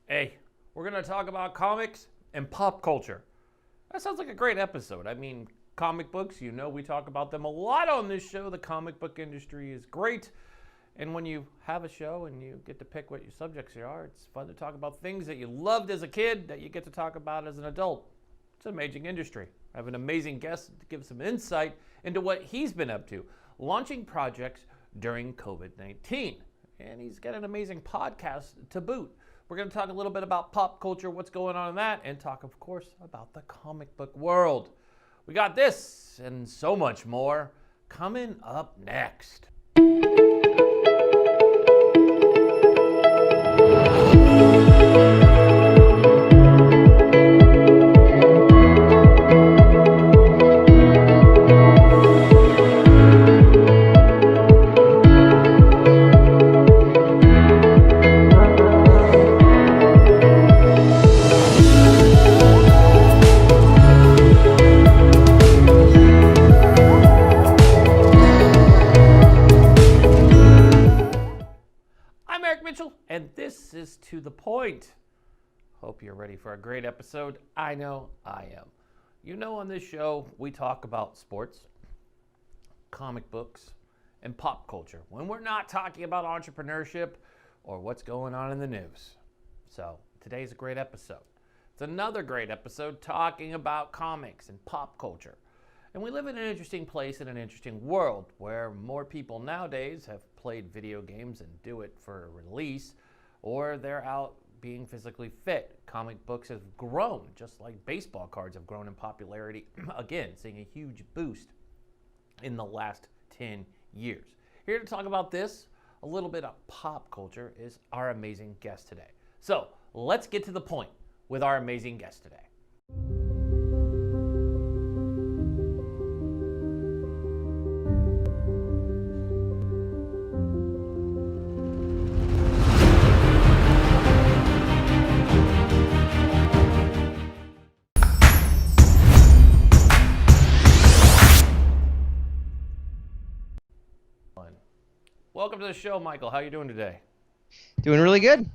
Hey, we're going to talk about comics and pop culture. That sounds like a great episode. I mean, comic books, you know we talk about them a lot on this show. The comic book industry is great. And when you have a show and you get to pick what your subjects are, it's fun to talk about things that you loved as a kid that you get to talk about as an adult. It's an amazing industry. I have an amazing guest to give some insight into what he's been up to, launching projects during COVID-19. And he's got an amazing podcast to boot. We're going to talk a little bit about pop culture, what's going on in that, and talk, of course, about the comic book world. We got this and so much more coming up next. And this is To The Point. Hope you're ready for a great episode. I know I am. You know, on this show, we talk about sports, comic books, and pop culture when we're not talking about entrepreneurship or what's going on in the news. So today's a great episode. It's another great episode talking about comics and pop culture. And we live in an interesting place in an interesting world where more people nowadays have played video games and do it for a release, or they're out being physically fit. Comic books have grown, just like baseball cards have grown in popularity. Again, seeing a huge boost in the last 10 years. Here to talk about this, a little bit of pop culture, is our amazing guest today. So let's get to the point with our amazing guest today. Welcome to the show, Michael. How are you doing today? Doing really good.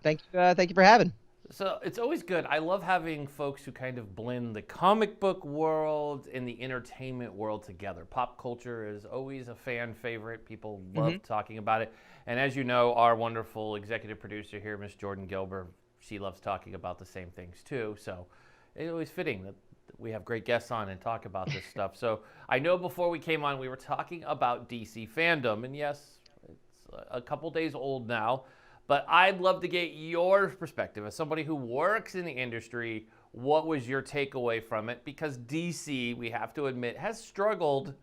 Thank you for having. So it's always good. I love having folks who kind of blend the comic book world and the entertainment world together. Pop culture is always a fan favorite. People love talking about it. And as you know, our wonderful executive producer here, Miss Jordan Gilbert, she loves talking about the same things too. So it's always fitting that we have great guests on and talk about this stuff. So I know before we came on, we were talking about DC Fandome. And yes, it's a couple days old now. But I'd love to get your perspective as somebody who works in the industry. What was your takeaway from it? Because DC, we have to admit, has struggled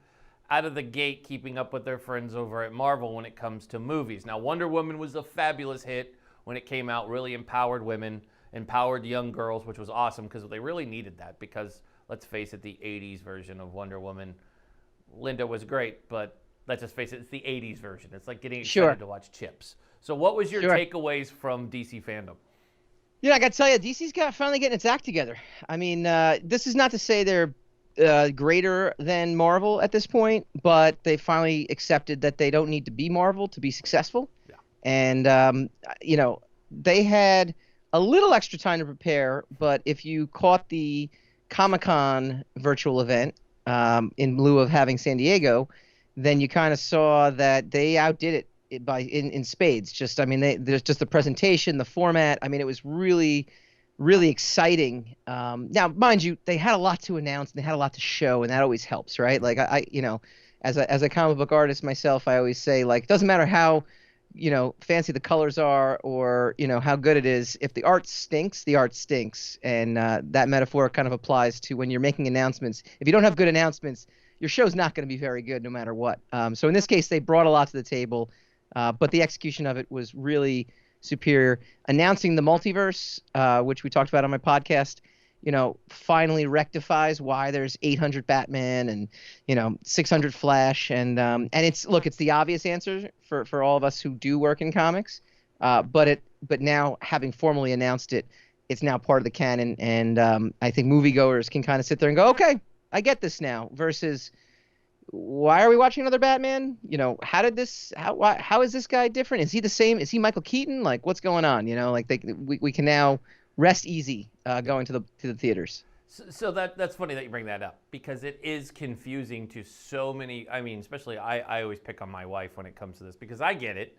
out of the gate keeping up with their friends over at Marvel when it comes to movies. Now, Wonder Woman was a fabulous hit when it came out, really empowered women, empowered young girls, which was awesome because they really needed that because, let's face it, the 80s version of Wonder Woman, Linda was great, but let's just face it, it's the 80s version. It's like getting excited to watch Chips. So what was your takeaways from DC Fandome? Yeah, I got to tell you, DC's finally getting its act together. I mean, this is not to say they're greater than Marvel at this point, but they finally accepted that they don't need to be Marvel to be successful. Yeah. And, you know, they had a little extra time to prepare, but if you caught the Comic-Con virtual event in lieu of having San Diego, then you kind of saw that they outdid it in spades. Just, I mean, there's just the presentation, the format. I mean, it was really, really exciting. Now, mind you, they had a lot to announce and they had a lot to show, and that always helps, right? Like I you know, as a comic book artist myself, I always say, like, it doesn't matter how, you know, fancy the colors are or, you know, how good it is. If the art stinks, the art stinks. And that metaphor kind of applies to when you're making announcements. If you don't have good announcements, your show's not going to be very good no matter what. So in this case, they brought a lot to the table. But the execution of it was really superior. Announcing the multiverse, which we talked about on my podcast, you know, finally rectifies why there's 800 Batman and, you know, 600 Flash. And it's the obvious answer for all of us who do work in comics. But now having formally announced it, it's now part of the canon. And I think moviegoers can kind of sit there and go, okay, I get this now, versus why are we watching another Batman? How did this? How is this guy different? Is he the same? Is he Michael Keaton? Like, what's going on? Like we can now rest easy going to the theaters. So that's funny that you bring that up, because it is confusing to so many. I mean, especially I always pick on my wife when it comes to this, because I get it.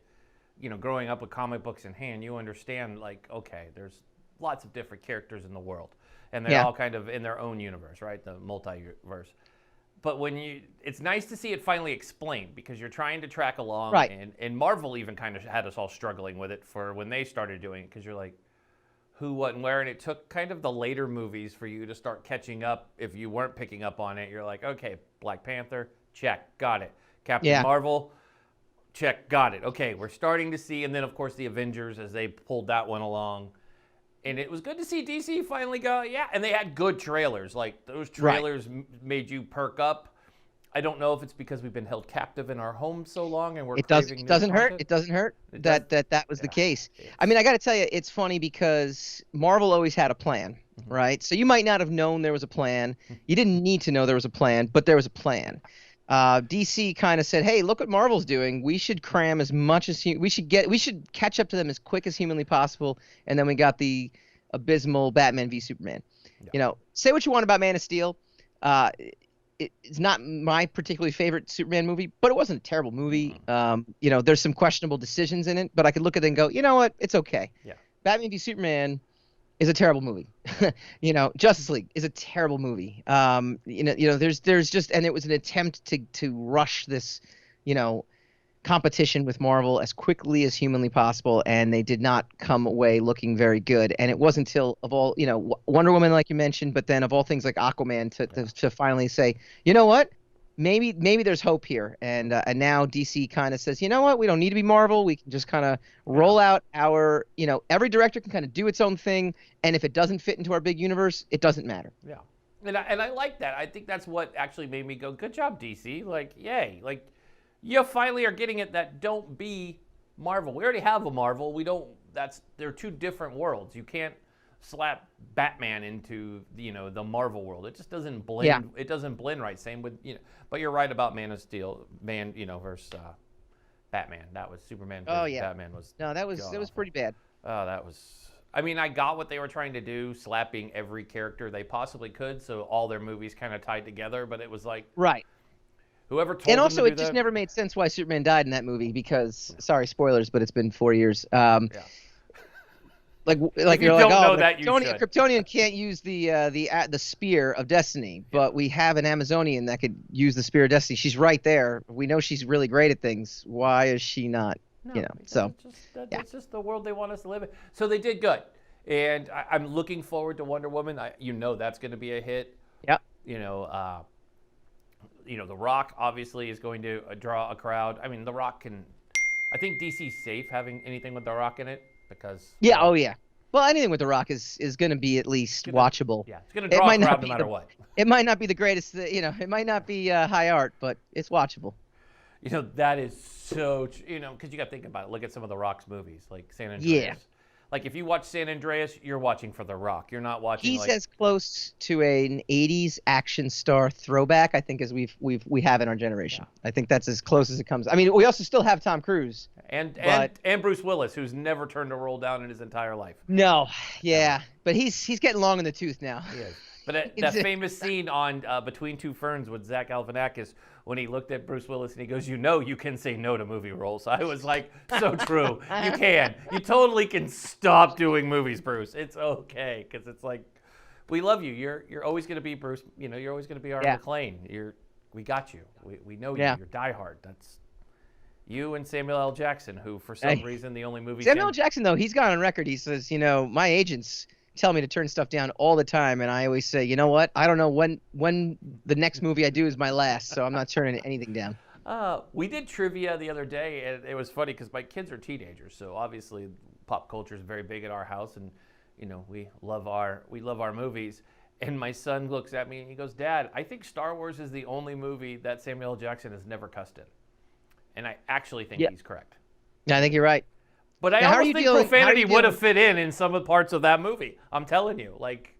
Growing up with comic books in hand, you understand, like, okay, there's lots of different characters in the world, and they're all kind of in their own universe, right? The multiverse. But it's nice to see it finally explained, because you're trying to track along, right? And Marvel even kind of had us all struggling with it for when they started doing it, because you're like, who, what, and where, and it took kind of the later movies for you to start catching up. If you weren't picking up on it, you're like, okay, Black Panther, check, got it. Captain Marvel, check, got it. Okay, we're starting to see, and then of course the Avengers as they pulled that one along. And it was good to see DC finally go, and they had good trailers. Like, those trailers made you perk up. I don't know if it's because we've been held captive in our homes so long and we're craving It doesn't hurt. It doesn't hurt that was the case. I mean, I got to tell you, it's funny because Marvel always had a plan, right? So you might not have known there was a plan. You didn't need to know there was a plan, but there was a plan. DC kind of said, "Hey, look what Marvel's doing. We should cram as much as we should catch up to them as quick as humanly possible." And then we got the abysmal Batman v Superman. Say what you want about Man of Steel. It's not my particularly favorite Superman movie, but it wasn't a terrible movie. There's some questionable decisions in it, but I could look at it and go, you know what? It's okay. Yeah. Batman v Superman is a terrible movie. Justice League is a terrible movie. There's just, and it was an attempt to rush this, competition with Marvel as quickly as humanly possible, and they did not come away looking very good. And it wasn't until Wonder Woman, like you mentioned, but then of all things like Aquaman to finally say, you know what, maybe there's hope here. And now DC kind of says, you know what, we don't need to be Marvel. We can just kind of roll out our, every director can kind of do its own thing, and if it doesn't fit into our big universe, it doesn't matter. Yeah, and I like that. I think that's what actually made me go, good job, DC. Like, yay, like. You finally are getting it that don't be Marvel. We already have a Marvel. They're two different worlds. You can't slap Batman into the Marvel world. It just doesn't blend. Yeah. It doesn't blend right. Same with But you're right about Man of Steel, versus Batman. That was Superman versus Batman was. No, that was pretty bad. Oh, that was. I mean, I got what they were trying to do, slapping every character they possibly could, so all their movies kind of tied together. But it was like right. Whoever told and also, them to do it just that, never made sense why Superman died in that movie because, sorry, spoilers, but it's been 4 years. Like if you you're don't like, know that, you should. Kryptonian can't use the spear of destiny, but we have an Amazonian that could use the spear of destiny. She's right there. We know she's really great at things. Why is she not? No, so it's just the world they want us to live in. So they did good, and I'm looking forward to Wonder Woman. That's going to be a hit. Yep. The Rock obviously is going to draw a crowd. I mean, The Rock can. I think DC's safe having anything with The Rock in it because. Yeah. Oh yeah. Well, anything with The Rock is going to be at least watchable. Yeah, it's going to draw a crowd no matter what. It might not be the greatest. It might not be high art, but it's watchable. That is so. Because you got to think about it. Look at some of The Rock's movies, like San Andreas. Yeah. Like if you watch San Andreas, you're watching for The Rock. You're not watching. He's as close to an '80s action star throwback, I think, as we have in our generation. Yeah. I think that's as close as it comes. I mean, we also still have Tom Cruise and Bruce Willis, who's never turned a roll down in his entire life. No, yeah, but he's getting long in the tooth now. He is. But that famous scene on Between Two Ferns with Zach Galifianakis, when he looked at Bruce Willis and he goes, you can say no to movie roles. I was like, so true. You can. You totally can stop doing movies, Bruce. It's okay, because it's like, we love you. You're always going to be Bruce. You're always going to be our McClane. We got you. We know you. You're diehard. That's you and Samuel L. Jackson, who for some reason the only movie. Samuel L. Jackson, though, he's gone on record. He says, my agents tell me to turn stuff down all the time, and I always say, you know what? I don't know when the next movie I do is my last, so I'm not turning anything down. We did trivia the other day, and it was funny because my kids are teenagers, so obviously pop culture is very big at our house, and we love our movies. And my son looks at me and he goes, "Dad, I think Star Wars is the only movie that Samuel L. Jackson has never cussed in," and I actually think he's correct. I think you're right. But I almost think profanity would have fit in some of the parts of that movie. I'm telling you, like,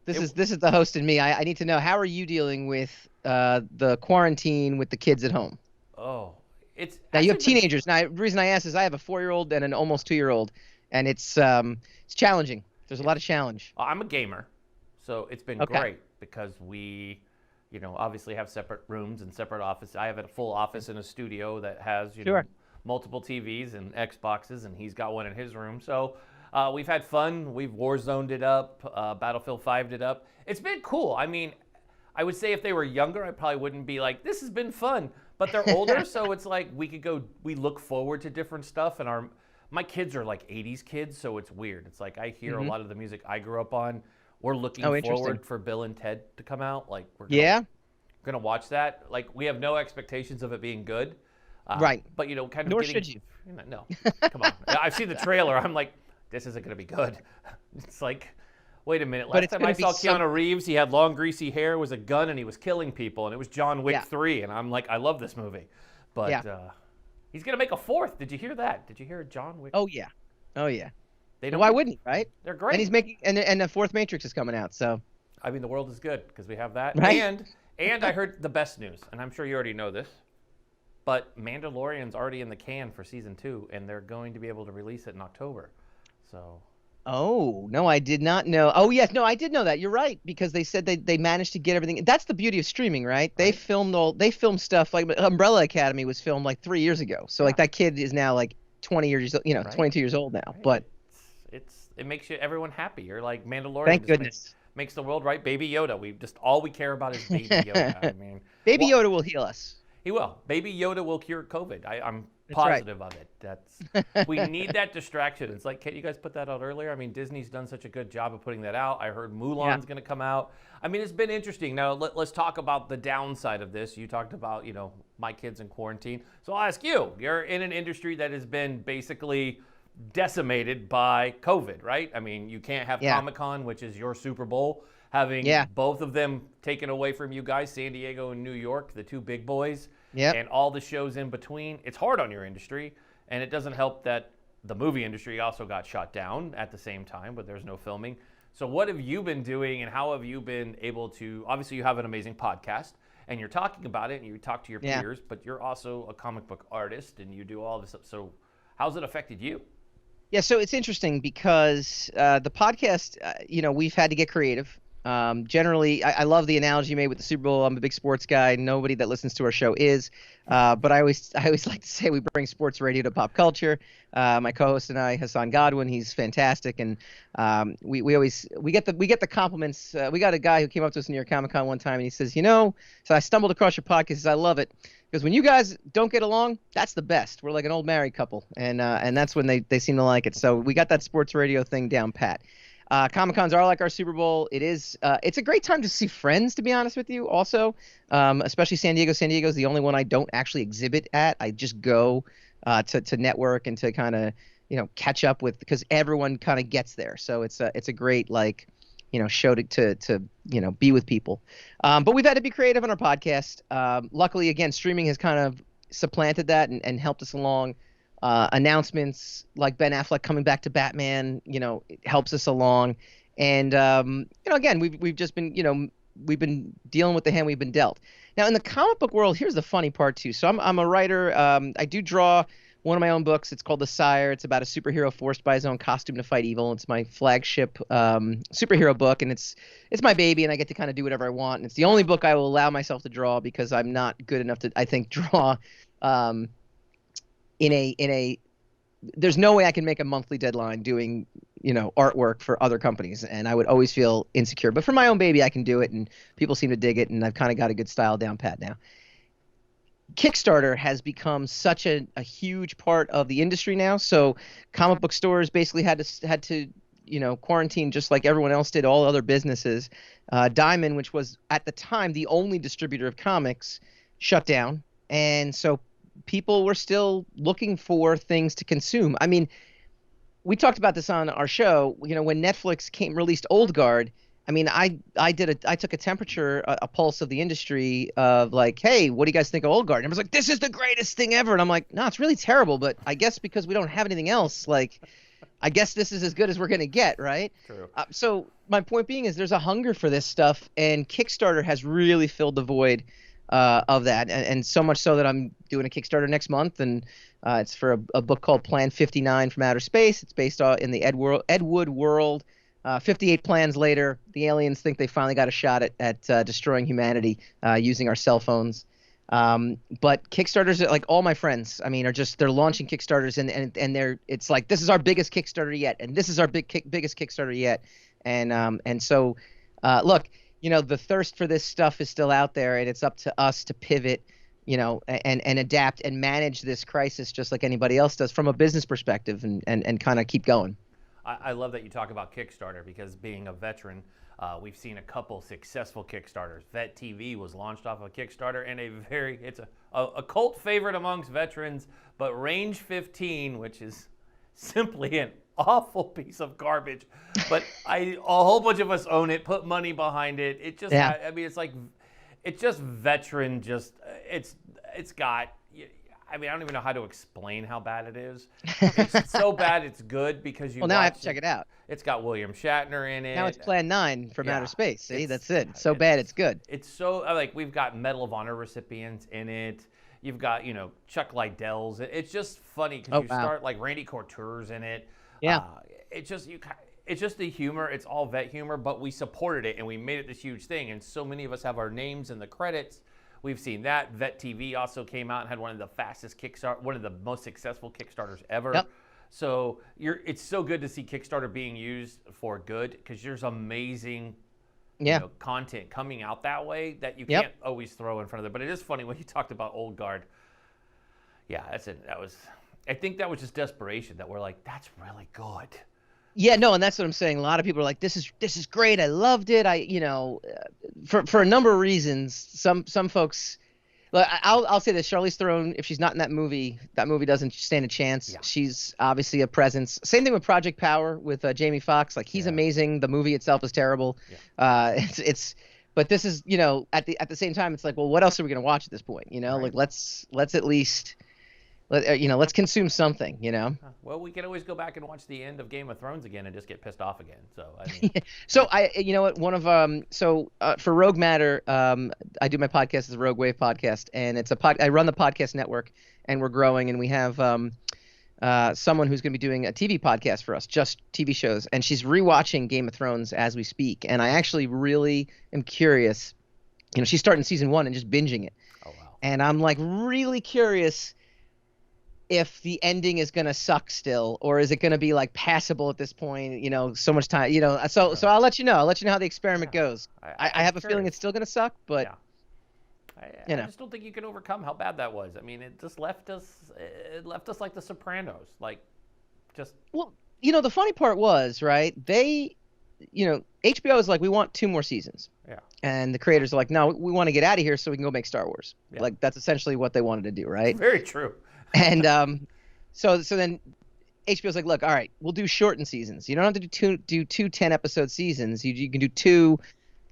This is the host in me. I need to know, how are you dealing with the quarantine with the kids at home? Oh, it's Now you have actually teenagers. Now the reason I ask is I have a 4-year-old and an almost 2-year-old, and it's challenging. There's a lot of challenge. I'm a gamer, so it's been Okay. great because we, obviously have separate rooms and separate offices. I have a full office in a studio that has, Sure. multiple TVs and Xboxes, and he's got one in his room. So we've had fun. We've Warzoned it up, Battlefield 5'd it up. It's been cool. I mean, I would say if they were younger, I probably wouldn't be like, this has been fun. But they're older, so it's like we look forward to different stuff. And my kids are like 80s kids, so it's weird. It's like I hear a lot of the music I grew up on. We're looking forward for Bill and Ted to come out. Like we're gonna watch that. Like we have no expectations of it being good. Right. But kind of Nor getting, should you. No, come on. I've seen the trailer. I'm like, this isn't gonna be good. It's like, wait a minute. Last time I saw Keanu Reeves, he had long greasy hair, was a gun, and he was killing people, and it was John Wick 3. And I'm like, I love this movie, but he's gonna make a 4th. Did you hear that? Did you hear John Wick? Oh yeah. Oh yeah. They don't, Why wouldn't he, right? They're great. And he's making and the 4th Matrix is coming out, so. I mean, the world is good because we have that. Right? And I heard the best news, and I'm sure you already know this, but Mandalorian's already in the can for season 2, and they're going to be able to release it in October. So. Oh, no, I did not know. Oh, yes, no, I did know that. You're right, because they said they managed to get everything. That's the beauty of streaming, right? They filmed stuff like Umbrella Academy was filmed like 3 years ago. So like that kid is now like 20 years, 22 years old now. Right. But it makes everyone happy. You're like Mandalorian. Thank goodness. Makes the world right. Baby Yoda. All we care about is Baby Yoda. I mean, Baby Yoda will heal us. He will. Baby Yoda will cure COVID. I'm That's positive of it. We need that distraction. It's like, can't you guys put that out earlier? I mean, Disney's done such a good job of putting that out. I heard Mulan's going to come out. I mean, it's been interesting. Now, let's talk about the downside of this. You talked about, my kids in quarantine. So I'll ask you. You're in an industry that has been basically decimated by COVID, right? I mean, you can't have Comic-Con, which is your Super Bowl, having both of them taken away from you guys, San Diego and New York, the two big boys, and all the shows in between. It's hard on your industry, and it doesn't help that the movie industry also got shut down at the same time, but there's no filming. So what have you been doing, and how have you been able to, obviously you have an amazing podcast, and you're talking about it, and you talk to your peers, but you're also a comic book artist, and you do all this stuff. So how's it affected you? Yeah, so it's interesting because the podcast, we've had to get creative. Generally, I love the analogy you made with the Super Bowl. I'm a big sports guy. Nobody that listens to our show is. But I always like to say we bring sports radio to pop culture. My co-host and I, Hassan Godwin, he's fantastic, and we get the compliments. We got a guy who came up to us in New York Comic Con one time, and he says, so I stumbled across your podcast. He says, I love it. Because when you guys don't get along, that's the best. We're like an old married couple, and that's when they seem to like it. So we got that sports radio thing down pat. Comic-Cons are like our Super Bowl. It's a great time to see friends, to be honest with you, also, especially San Diego. San Diego is the only one I don't actually exhibit at. I just go to network and to kind of, catch up with, because everyone kind of gets there. So it's a great, show to be with people. But we've had to be creative on our podcast. Luckily, again, streaming has kind of supplanted that and helped us along. Announcements like Ben Affleck coming back to Batman, it helps us along. And, again, we've just been, we've been dealing with the hand we've been dealt. Now, in the comic book world, here's the funny part, too. So I'm a writer. I do draw one of my own books. It's called The Sire. It's about a superhero forced by his own costume to fight evil. It's my flagship superhero book, and it's my baby, and I get to kind of do whatever I want. And it's the only book I will allow myself to draw because I'm not good enough to, I think, draw there's no way I can make a monthly deadline doing, artwork for other companies, and I would always feel insecure. But for my own baby, I can do it, and people seem to dig it, and I've kind of got a good style down pat now. Kickstarter has become such a huge part of the industry now. So comic book stores basically had to quarantine just like everyone else did, all other businesses. Diamond, which was at the time the only distributor of comics, shut down, and so people were still looking for things to consume. I mean, we talked about this on our show. When Netflix released Old Guard, I mean, I took a temperature, a pulse of the industry of like, hey, what do you guys think of Old Guard? And I was like, this is the greatest thing ever. And I'm like, no, it's really terrible. But I guess because we don't have anything else, like, I guess this is as good as we're going to get, right? True. So my point being is there's a hunger for this stuff, and Kickstarter has really filled the void of that, and so much so that I'm doing a Kickstarter next month, and it's for a book called Plan 59 from Outer Space. It's based in the Edwood world. 58 plans later, the aliens think they finally got a shot at destroying humanity using our cell phones. But Kickstarters, like all my friends, I mean, they're launching Kickstarters, and it's like, this is our biggest Kickstarter yet, and this is our biggest Kickstarter yet, and so look, the thirst for this stuff is still out there, and it's up to us to pivot, and adapt and manage this crisis just like anybody else does from a business perspective, and kind of keep going. I love that you talk about Kickstarter, because being a veteran, we've seen a couple successful Kickstarters. Vet TV was launched off of Kickstarter, and it's a cult favorite amongst veterans. But Range 15, which is simply an awful piece of garbage, but a whole bunch of us own it, put money behind it. It just, I mean, it's just veteran. It's got. I mean, I don't even know how to explain how bad it is. It's so bad it's good, because Well, now I have to check it out. It's got William Shatner in it. Now it's Plan 9 from Outer Space. See, that's it. It's so bad it's good. It's so, like, we've got Medal of Honor recipients in it. You've got, Chuck Liddell's. It's just funny, because start, like, Randy Couture's in it. Yeah. It's just the humor. It's all vet humor, but we supported it, and we made it this huge thing. And so many of us have our names in the credits. We've seen that. Vet TV also came out and had one of the most successful Kickstarters ever. Yep. So it's so good to see Kickstarter being used for good, because there's amazing content coming out that way that you can't always throw in front of it. But it is funny when you talked about Old Guard. Yeah, that's it. I think that was just desperation, that we're like, that's really good. Yeah, no, and that's what I'm saying. A lot of people are like, "This is great. I loved it." For a number of reasons. Some folks, I'll say this: Charlize Theron, if she's not in that movie doesn't stand a chance. Yeah. She's obviously a presence. Same thing with Project Power with Jamie Foxx. Like, he's amazing. The movie itself is terrible. Yeah. But this is, at the same time, it's like, well, what else are we gonna watch at this point? Right. Like, let's at least. Let's consume something, Well, we can always go back and watch the end of Game of Thrones again and just get pissed off again. So, I mean. So for Rogue Matter, I do my podcast as a Rogue Wave podcast, and it's I run the podcast network, and we're growing, and we have someone who's going to be doing a TV podcast for us, just TV shows, and she's rewatching Game of Thrones as we speak, and I actually really am curious. She's starting season 1 and just binging it. Oh, wow. And I'm like really curious if the ending is going to suck still, or is it going to be like passable at this point, so much time, so I'll let you know how the experiment goes. I have a feeling it's still going to suck, but I just don't think you can overcome how bad that was. I mean, it just left us like The Sopranos, like just. Well, the funny part was, right, they, HBO is like, we want 2 more seasons. Yeah. And the creators are like, no, we want to get out of here so we can go make Star Wars. Yeah. Like, that's essentially what they wanted to do, right? Very true. And so then HBO's like, look, all right, we'll do shortened seasons. You don't have to do two 10-episode seasons. You can do 2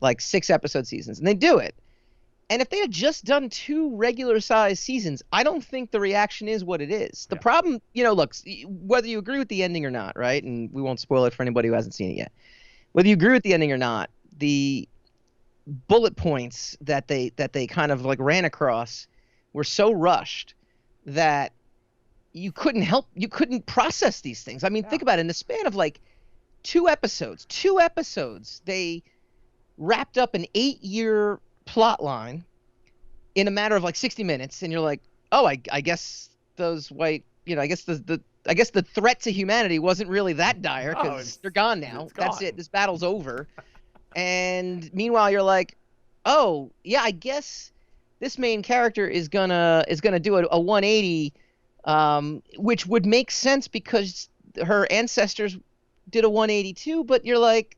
like 6-episode seasons, and they do it. And if they had just done 2 regular-sized seasons, I don't think the reaction is what it is. The problem, look, whether you agree with the ending or not, right? And we won't spoil it for anybody who hasn't seen it yet. Whether you agree with the ending or not, the bullet points that they kind of like ran across were so rushed that you couldn't process these things. I mean, think about it. In the span of like 2 episodes, they wrapped up an 8-year plot line in a matter of like 60 minutes. And you're like, oh, I guess those white, I guess the threat to humanity wasn't really that dire, because they're gone now. That's it. This battle's over. And meanwhile, you're like, oh, yeah, I guess this main character is gonna do a 180, which would make sense because her ancestors did a 180 too. But you're like,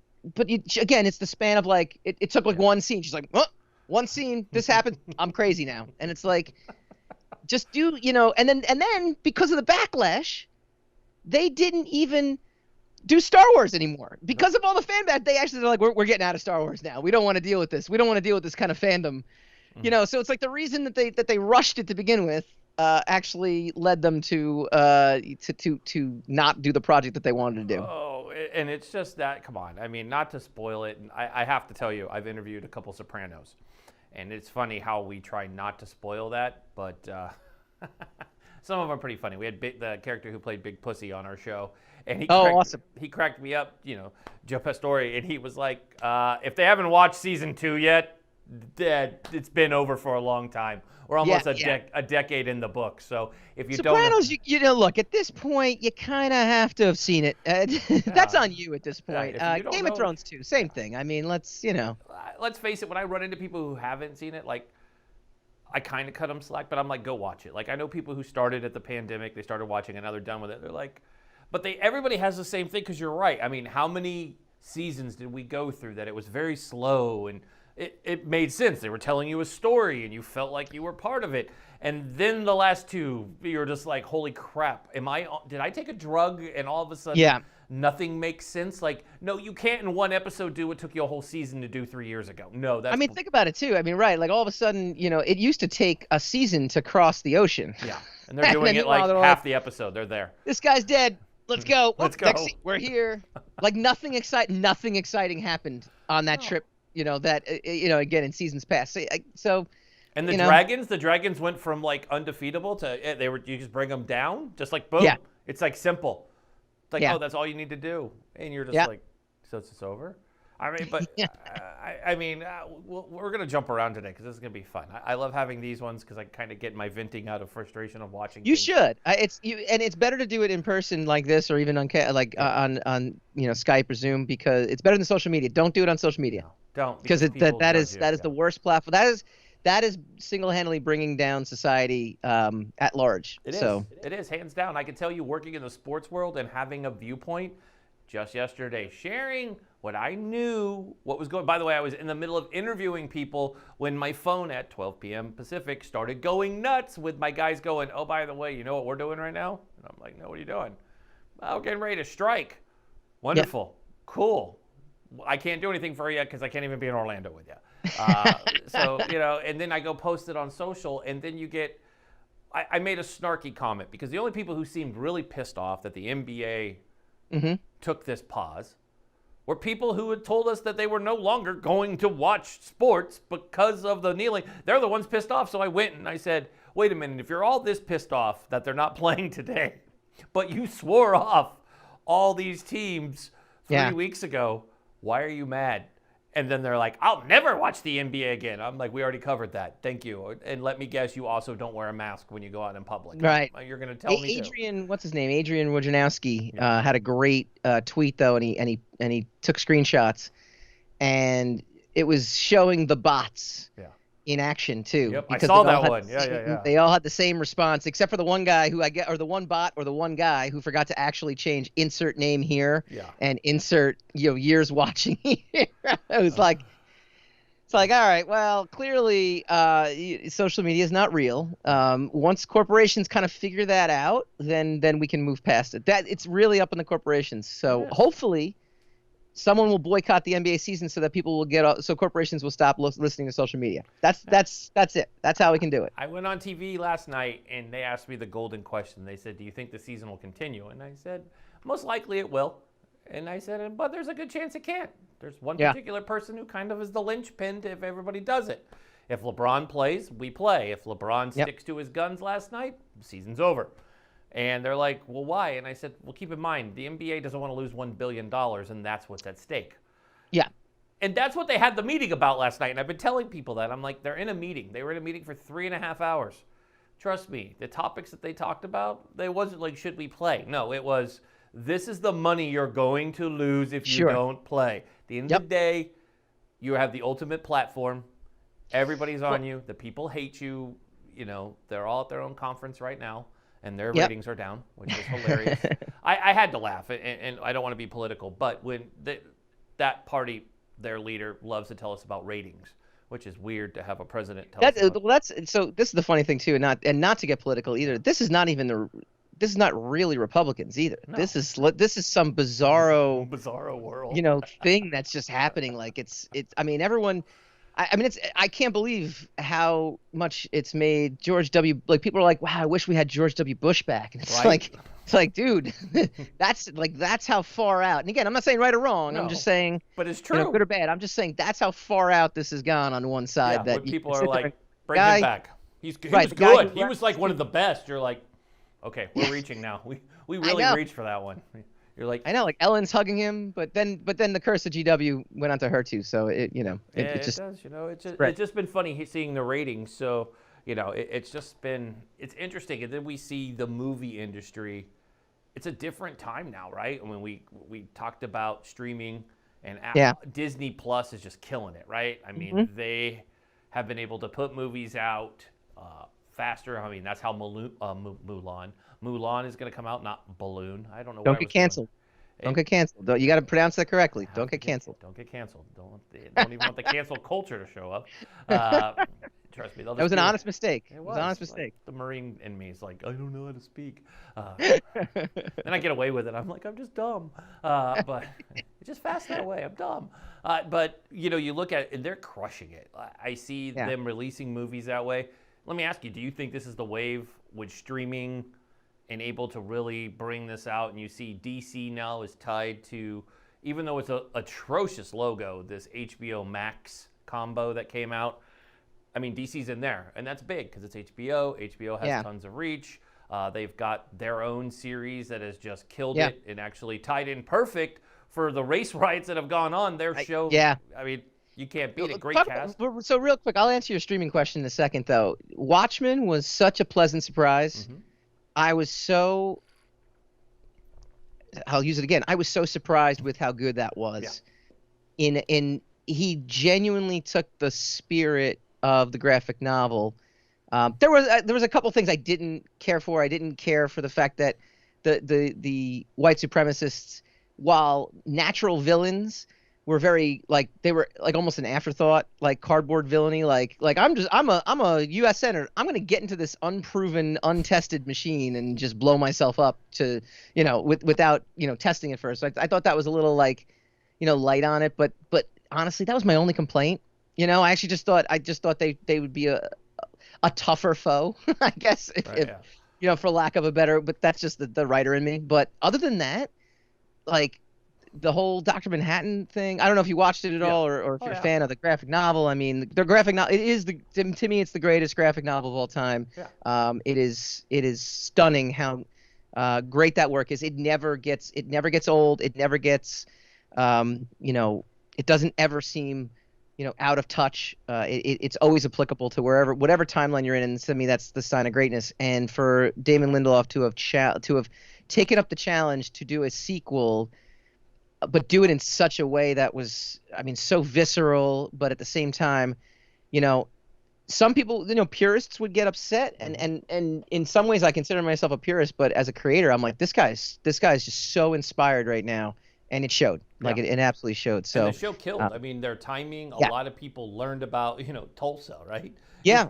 again, it's the span of like it took like one scene. She's like, oh, one scene, this happened. I'm crazy now, and it's like, just do and then because of the backlash, they didn't even do Star Wars anymore because of all the fan bad. They actually, they're like, we're getting out of Star Wars now. We don't want to deal with this. We don't want to deal with this kind of fandom. So it's like the reason that they rushed it to begin with actually led them to not do the project that they wanted to do. Oh, and it's just that. Come on, I mean, not to spoil it. And I have to tell you, I've interviewed a couple Sopranos, and it's funny how we try not to spoil that, but some of them are pretty funny. We had the character who played Big Pussy on our show, and Awesome. He cracked me up, Joe Pastore, and he was like, if they haven't watched season 2 yet, it's been over for a long time. We're almost a decade in the book. So if you Sopranos, don't, look, at this point, you kind of have to have seen it. That's on you at this point. Game of Thrones too, same thing. I mean, let's face it. When I run into people who haven't seen it, like, I kind of cut them slack, but I'm like, go watch it. Like, I know people who started at the pandemic, they started watching and now they're done with it. They're like, but everybody has the same thing, because you're right. I mean, how many seasons did we go through that it was very slow and it made sense. They were telling you a story and you felt like you were part of it. And then the last 2, you're just like, holy crap, did I take a drug and all of a sudden nothing makes sense? Like, no, you can't in one episode do what took you a whole season to do 3 years ago. No, that's... I mean, think about it too. I mean, right, like all of a sudden, it used to take a season to cross the ocean. Yeah, and they're doing it like half the episode. They're there. This guy's dead. Let's go. Let's go. We're here. Like nothing exciting happened on that trip. Again, in seasons past. So and the dragons went from like undefeatable to you just bring them down, just like boom. Yeah. It's like simple. It's like, oh, that's all you need to do, and you're just like, so it's over. I mean, but we're gonna jump around today because this is gonna be fun. I love having these ones because I kind of get my venting out of frustration of watching. You should. It's better to do it in person like this, or even on Skype or Zoom, because it's better than social media. Don't do it on social media. No, don't, because that is the worst platform. That is single-handedly bringing down society at large. It is hands down. I can tell you, working in the sports world and having a viewpoint. Just yesterday, sharing what I knew, what was going. By the way, I was in the middle of interviewing people when my phone at 12 p.m. Pacific started going nuts with my guys going, oh, by the way, you know what we're doing right now? And I'm like, no, what are you doing? Oh, we're getting ready to strike. Wonderful. Yeah. Cool. I can't do anything for you because I can't even be in Orlando with you. So, and then I go post it on social, and then you get, I made a snarky comment because the only people who seemed really pissed off that the NBA took this pause were people who had told us that they were no longer going to watch sports because of the kneeling. They're the ones pissed off. So I went and I said, wait a minute, if you're all this pissed off that they're not playing today, but you swore off all these teams 3 weeks ago, why are you mad? And then they're like, I'll never watch the NBA again. I'm like, we already covered that. Thank you. And let me guess, you also don't wear a mask when you go out in public. Right. You're going to tell me Adrian, what's his name? Adrian Wojnarowski had a great tweet, though, and he took screenshots. And it was showing the bots in action, too. Yep, I saw that one. Yeah. They all had the same response, except for the one guy or the one bot or the one guy who forgot to actually change insert name here and insert, years watching here. It was like, all right, well, clearly social media is not real. Once corporations kind of figure that out, then we can move past it. It's really up in the corporations. So hopefully someone will boycott the NBA season so that people will so corporations will stop listening to social media. That's it. That's how we can do it. I went on TV last night and they asked me the golden question. They said, do you think the season will continue? And I said, most likely it will. And I said, but there's a good chance it can't. There's one particular person who kind of is the linchpin if everybody does it. If LeBron plays, we play. If LeBron sticks to his guns last night, the season's over. And they're like, well, why? And I said, well, keep in mind, the NBA doesn't want to lose $1 billion, and that's what's at stake. Yeah. And that's what they had the meeting about last night. And I've been telling people that. I'm like, they're in a meeting. They were in a meeting for 3.5 hours. Trust me, the topics that they talked about, they wasn't like, should we play? No, it was, this is the money you're going to lose if you don't play. At the end of the day, you have the ultimate platform. Everybody's on you. The people hate you. They're all at their own conference right now. And their ratings are down, which is hilarious. I had to laugh, and I don't want to be political, but when that party, their leader, loves to tell us about ratings, which is weird to have a president tell us about. So this is the funny thing too, and not to get political either. This is not really Republicans either. No. This is some bizarro world, thing that's just happening. Like it's. I mean, everyone. I mean, I can't believe how much it's made George W. Like people are like, wow, I wish we had George W. Bush back, and Right? it's like, dude, that's how far out. And again, I'm not saying right or wrong. I'm No, just saying, but it's you know, good true. or bad. I'm just saying that's how far out this has gone on one Yeah, side. when That you people can are sit there and like, bring him guy, back. He right, was the guy who good. He was like one of the best. You're like, okay, we're reaching now. We I really know. reached for that one. You're like, I know, like Ellen's hugging him, but then the curse of GW went onto her too. So yeah, it it just does. You know, spread. it's just been funny seeing the ratings. So it's just been it's interesting. And then we see the movie industry. It's a different time now, right? I mean, we talked about streaming, and Yeah. Disney Plus is just killing it, right? I mean, Mhm. they have been able to put movies out faster. I mean, that's how Mulan is going to come out, not Balloon. I don't know where Don't I get was going. canceled. Don't get canceled. You got to pronounce that correctly. Don't get canceled. Don't get canceled. Don't even want the cancel culture to show up. Trust me, they'll That just was an be like, honest mistake. it It was was an honest like, mistake. the Marine in me is like, I don't know how to speak. Then I get away with it. I'm like, I'm just dumb. But it's just fast that way. I'm dumb. But you look at it, and they're crushing it. I see Yeah. them releasing movies that way. Let me ask you: do you think this is the wave with streaming and able to really bring this out? And you see DC now is tied to, even though it's a atrocious logo, this HBO Max combo that came out. I mean, DC's in there, and that's big because it's HBO. HBO has tons of reach. They've got their own series that has just killed it and actually tied in perfect for the race riots that have gone on. Their show, I mean, you can't beat it. Great cast. So real quick, I'll answer your streaming question in a second, though. Watchmen was such a pleasant surprise. Mm-hmm. I'll use it again. I was so surprised with how good that was. Yeah. He genuinely took the spirit of the graphic novel. There was a couple things I didn't care for. I didn't care for the fact that the white supremacists, while natural villains, were very they were like almost an afterthought, like cardboard villainy. Like I'm a U.S. senator. I'm gonna get into this unproven, untested machine and just blow myself up to without testing it first. So I thought that was a little light on it. But honestly, that was my only complaint. I actually just thought they would be a tougher foe, I guess, if for lack of a better. But that's just the writer in me. But other than that, like the whole Dr. Manhattan thing, I don't know if you watched it at all, or if you're a fan of the graphic novel. I mean, the graphic novel, to me, it's the greatest graphic novel of all time. Yeah. It is stunning how great that work is. It never gets old. It never gets, it doesn't ever seem out of touch. It's always applicable to whatever timeline you're in. And to me, that's the sign of greatness. And for Damon Lindelof to have taken up the challenge to do a sequel, but do it in such a way that was, I mean, so visceral, but at the same time, some people, purists would get upset, and in some ways I consider myself a purist, but as a creator, I'm like, this guy's just so inspired right now. And it showed, it absolutely showed. So and the show killed. I mean, their timing. A lot of people learned about Tulsa, right? Yeah.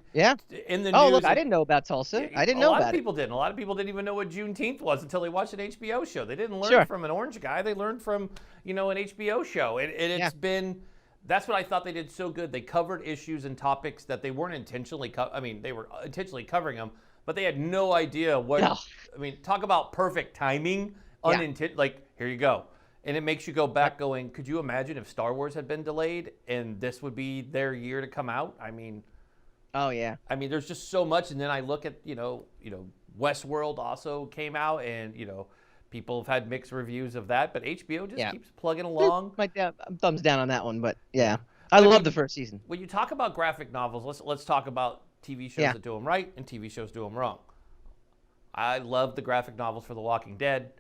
In the news. Look, I didn't know about Tulsa. I didn't know about it. A lot of people didn't. A lot of people didn't even know what Juneteenth was until they watched an HBO show. They didn't learn from an orange guy. They learned from an HBO show. And it's been. That's what I thought they did so good. They covered issues and topics that they weren't intentionally. They were intentionally covering them, but they had no idea what. No. I mean, talk about perfect timing. Here you go. And it makes you go back going, could you imagine if Star Wars had been delayed and this would be their year to come out? I mean, oh yeah. I mean, there's just so much. And then I look at, Westworld also came out, and, people have had mixed reviews of that, but HBO just keeps plugging along. My thumbs down on that one, but yeah. I love the first season. When you talk about graphic novels, let's talk about TV shows that do them right and TV shows do them wrong. I love the graphic novels for The Walking Dead.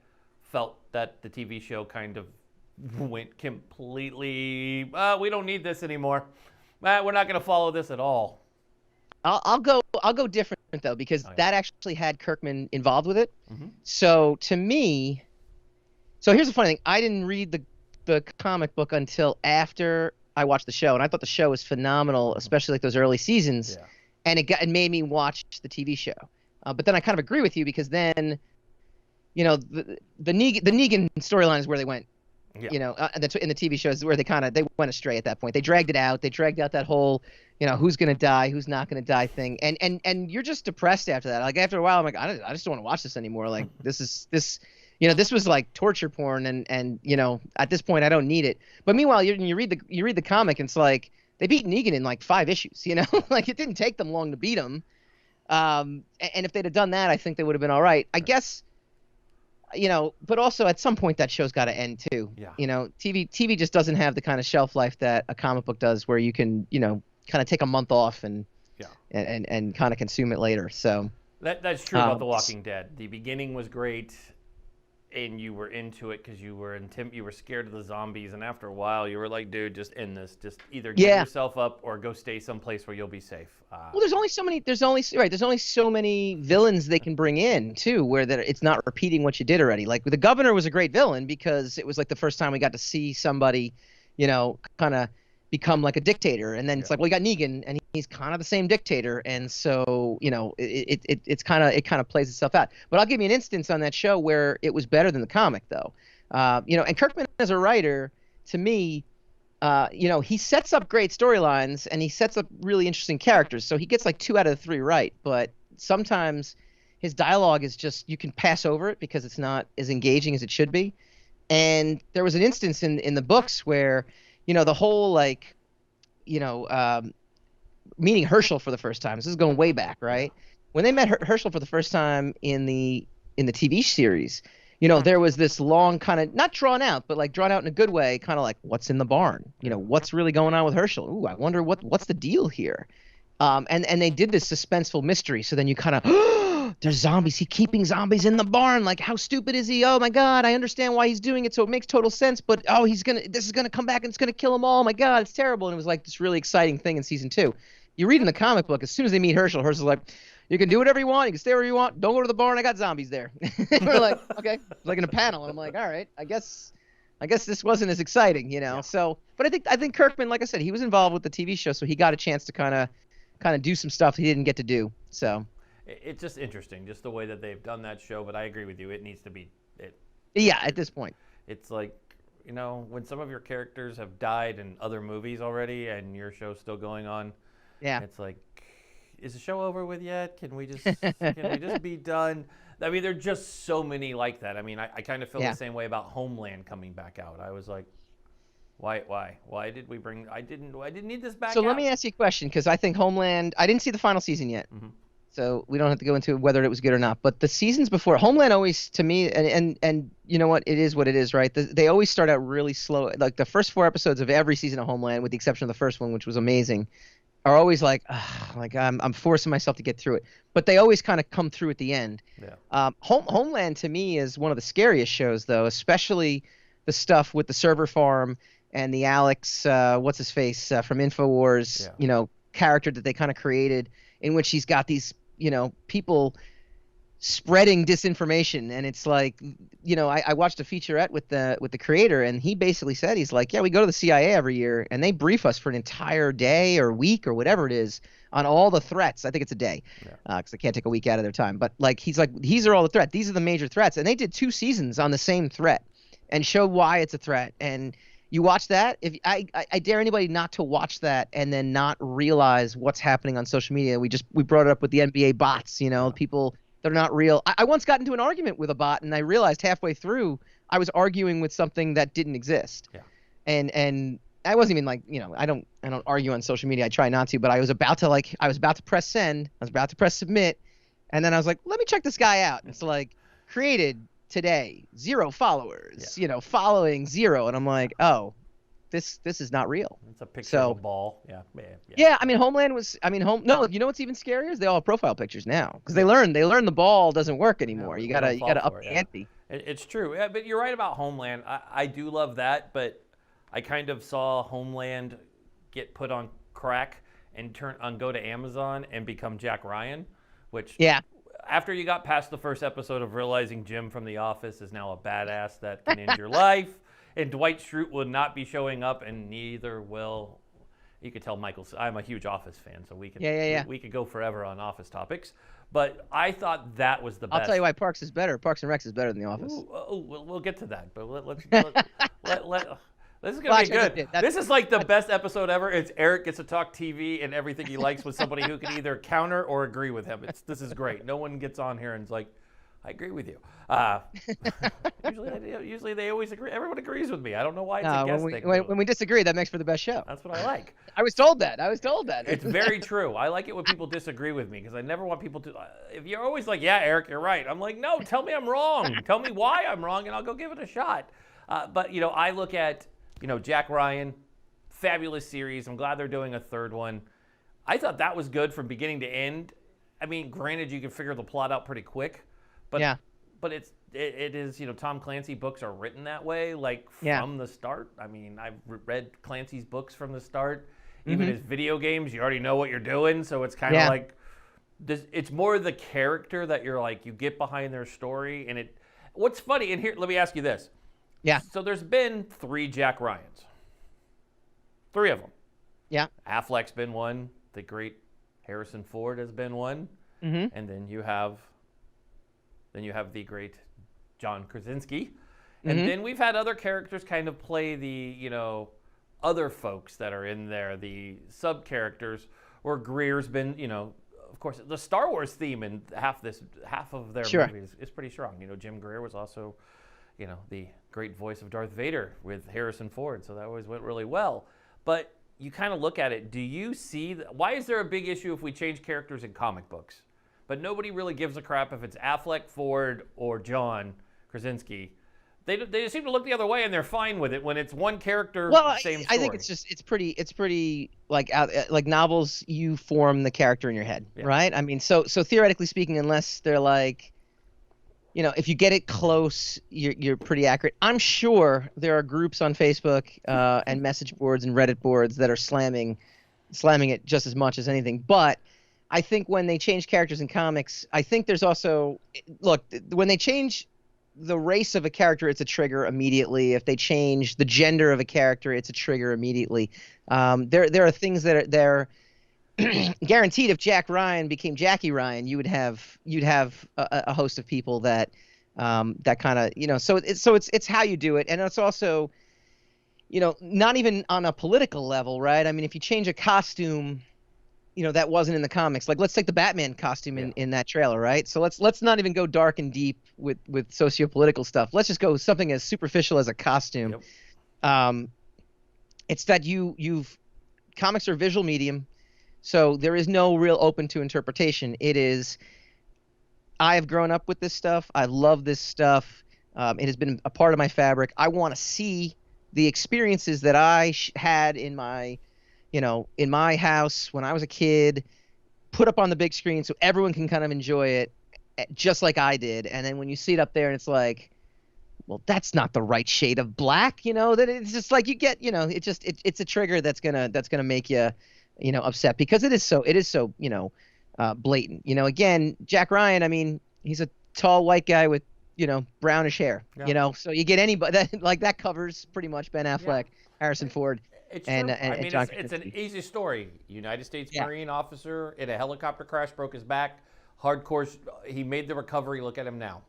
Felt that the TV show kind of went completely, we don't need this anymore. We're not going to follow this at all. I'll go different though, because that actually had Kirkman involved with it. Mm-hmm. So to me, here's the funny thing. I didn't read the comic book until after I watched the show, and I thought the show was phenomenal, especially like those early seasons. Yeah. And it made me watch the TV show. But then I kind of agree with you, because then, the Negan storyline is where they went Yeah. In the TV shows where they went astray at that point. They dragged it out. They dragged out that whole, who's going to die, who's not going to die thing. And you're just depressed after that. Like after a while, I'm like, I just don't want to watch this anymore. Like this was like torture porn. And at this point I don't need it. But meanwhile, you read the comic and it's like they beat Negan in like 5 issues, like it didn't take them long to beat him. And if they'd have done that, I think they would have been all right. I guess, but also at some point that show's got to end too. Yeah. TV just doesn't have the kind of shelf life that a comic book does, where you can, kind of take a month off and kind of consume it later. So that's true about The Walking Dead. The beginning was great, and you were into it because you were scared of the zombies, and after a while you were like, dude, just end this. Just either give yourself up or go stay someplace where you'll be safe. Well, there's only so many villains they can bring in too, where that it's not repeating what you did already. Like the governor was a great villain because it was like the first time we got to see somebody, kind of become like a dictator, and then it's like, well, you got Negan, and he's kind of the same dictator, and so it kind of plays itself out. But I'll give you an instance on that show where it was better than the comic, though. And Kirkman as a writer, to me, he sets up great storylines and he sets up really interesting characters. So he gets like 2 out of the 3 right, but sometimes his dialogue is just, you can pass over it because it's not as engaging as it should be. And there was an instance in the books where, the whole meeting Herschel for the first time. This is going way back, right? When they met Herschel for the first time in the TV series, there was this long kind of, not drawn out, but like drawn out in a good way, kind of like, what's in the barn? What's really going on with Herschel? Ooh, I wonder what's the deal here? And they did this suspenseful mystery. So then you kind of, there's zombies. He's keeping zombies in the barn. Like, how stupid is he? Oh my God, I understand why he's doing it. So it makes total sense. But this is gonna come back and it's gonna kill them all. Oh my God, it's terrible. And it was like this really exciting thing in season 2. You read in the comic book, as soon as they meet Herschel's like, you can do whatever you want. You can stay where you want. Don't go to the barn. I got zombies there. We're like, okay, like in a panel. And I'm like, all right, I guess this wasn't as exciting, Yeah. So, but I think Kirkman, like I said, he was involved with the TV show, so he got a chance to kind of do some stuff he didn't get to do. So it's just interesting, just the way that they've done that show. But I agree with you. It needs to be it. Yeah, at this point, it's like, when some of your characters have died in other movies already, and your show's still going on. Yeah, it's like, is the show over with yet? Can we just be done? I mean, there are just so many like that. I mean, I kind of feel the same way about Homeland coming back out. I was like, why did we bring? I didn't need this back. So out. Let me ask you a question, because I think Homeland. I didn't see the final season yet, so we don't have to go into whether it was good or not. But the seasons before, Homeland always, to me, and you know what it is, right? They always start out really slow. Like the first 4 episodes of every season of Homeland, with the exception of the first one, which was amazing, are always like I'm forcing myself to get through it. But they always kind of come through at the end. Yeah. Homeland to me is one of the scariest shows, though, especially the stuff with the server farm and the Alex, what's his face from InfoWars, character that they kind of created, in which he's got these, people spreading disinformation. And it's like, I watched a featurette with the creator, and he basically said, he's like, yeah, we go to the CIA every year and they brief us for an entire day or week or whatever it is on all the threats. I think it's a day, because they can't take a week out of their time. But like, he's like, these are all the threats. These are the major threats. And they did 2 seasons on the same threat and showed why it's a threat. And you watch that. If I dare anybody not to watch that and then not realize what's happening on social media. We brought it up with the NBA bots, people that are not real. I once got into an argument with a bot, and I realized halfway through I was arguing with something that didn't exist. Yeah. And I wasn't even like, I don't argue on social media. I try not to, but I was about to press send. I was about to press submit, and then I was like, let me check this guy out. And it's like, created today, 0 followers, following 0. And I'm like, oh, this is not real. It's a picture of a ball. Yeah. Yeah. I mean, Homeland was, no, you know what's even scarier is they all have profile pictures now, because they learn the ball doesn't work anymore. You gotta up the ante. It's true. Yeah, but you're right about Homeland. I do love that, but I kind of saw Homeland get put on crack and go to Amazon and become Jack Ryan, which after you got past the first episode of realizing Jim from The Office is now a badass that can end your life, and Dwight Schrute will not be showing up, and neither will. You could tell I'm a huge Office fan, so we could we could go forever on Office topics. But I thought that was the best. I'll tell you why Parks is better. Parks and Recs is better than The Office. We'll get to that, but this is gonna be good. This is like the best episode ever. It's Eric gets to talk TV and everything he likes with somebody who can either counter or agree with him. This is great. No one gets on here and is like, I agree with you. Usually they always agree. Everyone agrees with me. I don't know why it's a guest thing. When we disagree, that makes for the best show. That's what I like. I was told that. It's very true. I like it when people disagree with me because I never want people to. If you're always like, yeah, Eric, you're right. I'm like, no, tell me I'm wrong. Tell me why I'm wrong, and I'll go give it a shot. But I look at Jack Ryan, fabulous series. I'm glad they're doing a third one. I thought that was good from beginning to end. I mean, granted, you can figure the plot out pretty quick. But yeah. But it is Tom Clancy books are written that way, like from the start. I mean, I've read Clancy's books from the start. Even his video games, you already know what you're doing, so it's kind of like this. It's more the character that you're like you get behind their story, and it. What's funny, and here, let me ask you this. Yeah. So there's been 3 Jack Ryans. 3 of them. Yeah. Affleck's been one. The great Harrison Ford has been one, and then you have the great John Krasinski. And then we've had other characters kind of play the, other folks that are in there, the sub-characters, where Greer's been, of course, the Star Wars theme in half of their movies is pretty strong. Jim Greer was also, the great voice of Darth Vader with Harrison Ford, so that always went really well. But you kind of look at it, do you see, why is there a big issue if we change characters in comic books? But nobody really gives a crap if it's Affleck, Ford, or John Krasinski. They just seem to look the other way, and they're fine with it when it's one character, same story. I think it's pretty like novels. You form the character in your head, right? I mean, so theoretically speaking, unless they're like, if you get it close, you're pretty accurate. I'm sure there are groups on Facebook and message boards and Reddit boards that are slamming it just as much as anything, but. I think when they change characters in comics, I think there's also when they change the race of a character, it's a trigger immediately. If they change the gender of a character, it's a trigger immediately. There are things that they're guaranteed. If Jack Ryan became Jackie Ryan, you'd have a host of people that kind of So it's how you do it, and it's also not even on a political level, right? I mean, if you change a costume. That wasn't in the comics. Like, let's take the Batman costume in that trailer, right? So let's not even go dark and deep with socio-political stuff. Let's just go something as superficial as a costume. Yep. It's that comics are visual medium, so there is no real open to interpretation. It is, I have grown up with this stuff. I love this stuff. It has been a part of my fabric. I want to see the experiences that I had in my in my house when I was a kid, put up on the big screen so everyone can kind of enjoy it just like I did. And then when you see it up there and it's like, well, that's not the right shade of black, that it's just like you get, it's a trigger that's gonna make you, upset because it is so blatant. Again, Jack Ryan, I mean, he's a tall white guy with, brownish hair, so you get anybody that covers pretty much Ben Affleck, Harrison Ford. It's true. It's an easy story. United States Marine officer in a helicopter crash, broke his back. Hardcore. He made the recovery. Look at him now.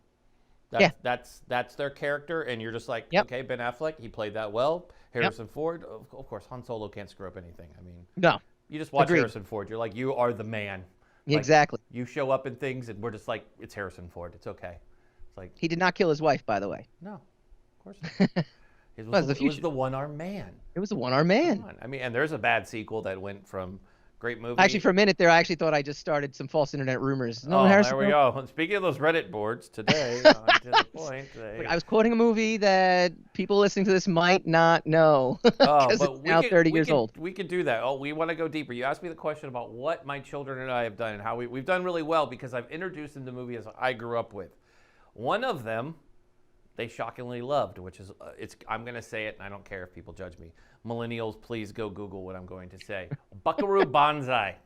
That's their character, and you're just like, okay, Ben Affleck, he played that well. Harrison Ford, of course, Han Solo can't screw up anything. I mean, no. You just watch Harrison Ford. You're like, you are the man. Exactly. You show up in things, and we're just like, it's Harrison Ford. It's okay. It's like he did not kill his wife, by the way. No, of course not. It was the one-armed man. It was the one-armed man. I mean, and there's a bad sequel that went from great movie. Actually, for a minute there, I actually thought I just started some false internet rumors. There we go. Speaking of those Reddit boards today, to the point. I was quoting a movie that people listening to this might not know because it's now 30 years old. We could do that. Oh, we want to go deeper. You asked me the question about what my children and I have done and how we've done really well because I've introduced them to movies I grew up with. One of them they shockingly loved, which is, I'm going to say it, and I don't care if people judge me. Millennials, please go Google what I'm going to say. Buckaroo Banzai.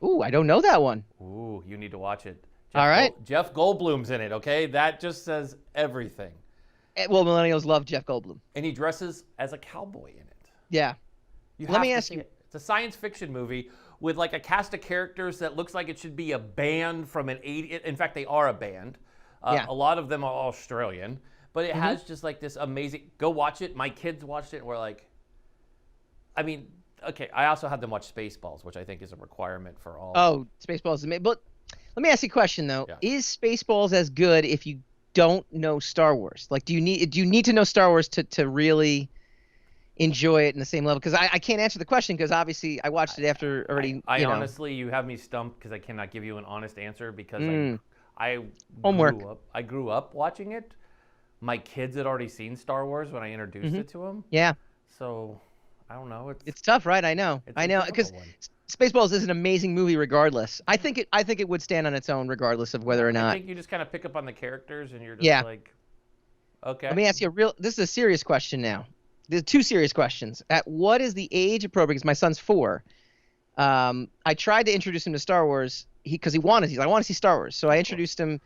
Ooh, I don't know that one. Ooh, you need to watch it. All right. Jeff Goldblum's in it, okay? That just says everything. Well, millennials love Jeff Goldblum. And he dresses as a cowboy in it. Yeah. Let me ask you. It's a science fiction movie with like a cast of characters that looks like it should be a band from an 80s. In fact, they are a band. A lot of them are Australian, but it has just like this amazing. Go watch it. My kids watched it and were like, I mean, okay. I also had them watch Spaceballs, which I think is a requirement for all. Oh, Spaceballs is amazing. But let me ask you a question though: Is Spaceballs as good if you don't know Star Wars? Like, do you need to know Star Wars to really enjoy it in the same level? Because I can't answer the question because obviously I watched it after already. I honestly, you have me stumped because I cannot give you an honest answer because I grew up watching it. My kids had already seen Star Wars when I introduced it to them. Yeah. So I don't know. It's tough, right? I know because Spaceballs is an amazing movie regardless. I think it would stand on its own regardless of whether or not. I think you just kind of pick up on the characters and you're just like, okay. Let me ask you this is a serious question now. There's two serious questions. At what is the age appropriate? Because my son's 4. I tried to introduce him to Star Wars because he's like, I want to see Star Wars. So I introduced him.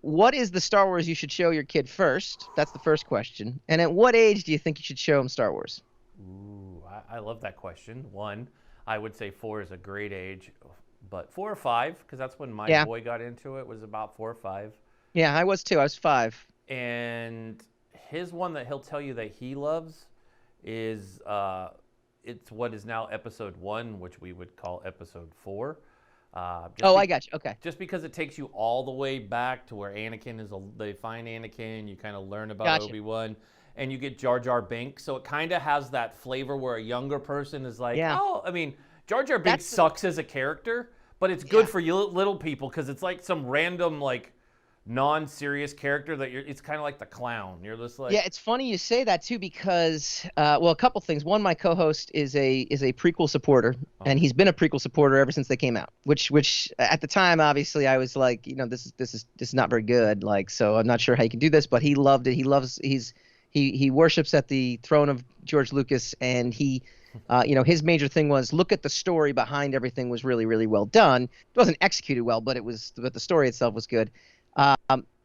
What is the Star Wars you should show your kid first? That's the first question. And at what age do you think you should show him Star Wars? Ooh, I love that question. One, I would say 4 is a great age, but 4 or 5, because that's when my boy got into it, was about 4 or 5. Yeah, I was too. I was 5. And his one that he'll tell you that he loves is it's what is now episode 1, which we would call episode 4. I got you. Okay. Just because it takes you all the way back to where Anakin they find Anakin, you kind of learn about Obi-Wan, and you get Jar Jar Binks. So it kind of has that flavor where a younger person is like, oh, I mean, Jar Jar Binks sucks as a character, but it's good for you little people because it's like some random like non-serious character that it's kind of like the clown. You're just like, it's funny you say that too because a couple things. One, my co-host is a prequel supporter, and he's been a prequel supporter ever since they came out. Which at the time, obviously, I was like, this is not very good. Like, so I'm not sure how you can do this, but he loved it. He worships at the throne of George Lucas, and he. His major thing was look at the story behind everything was really, really well done. It wasn't executed well, but the story itself was good.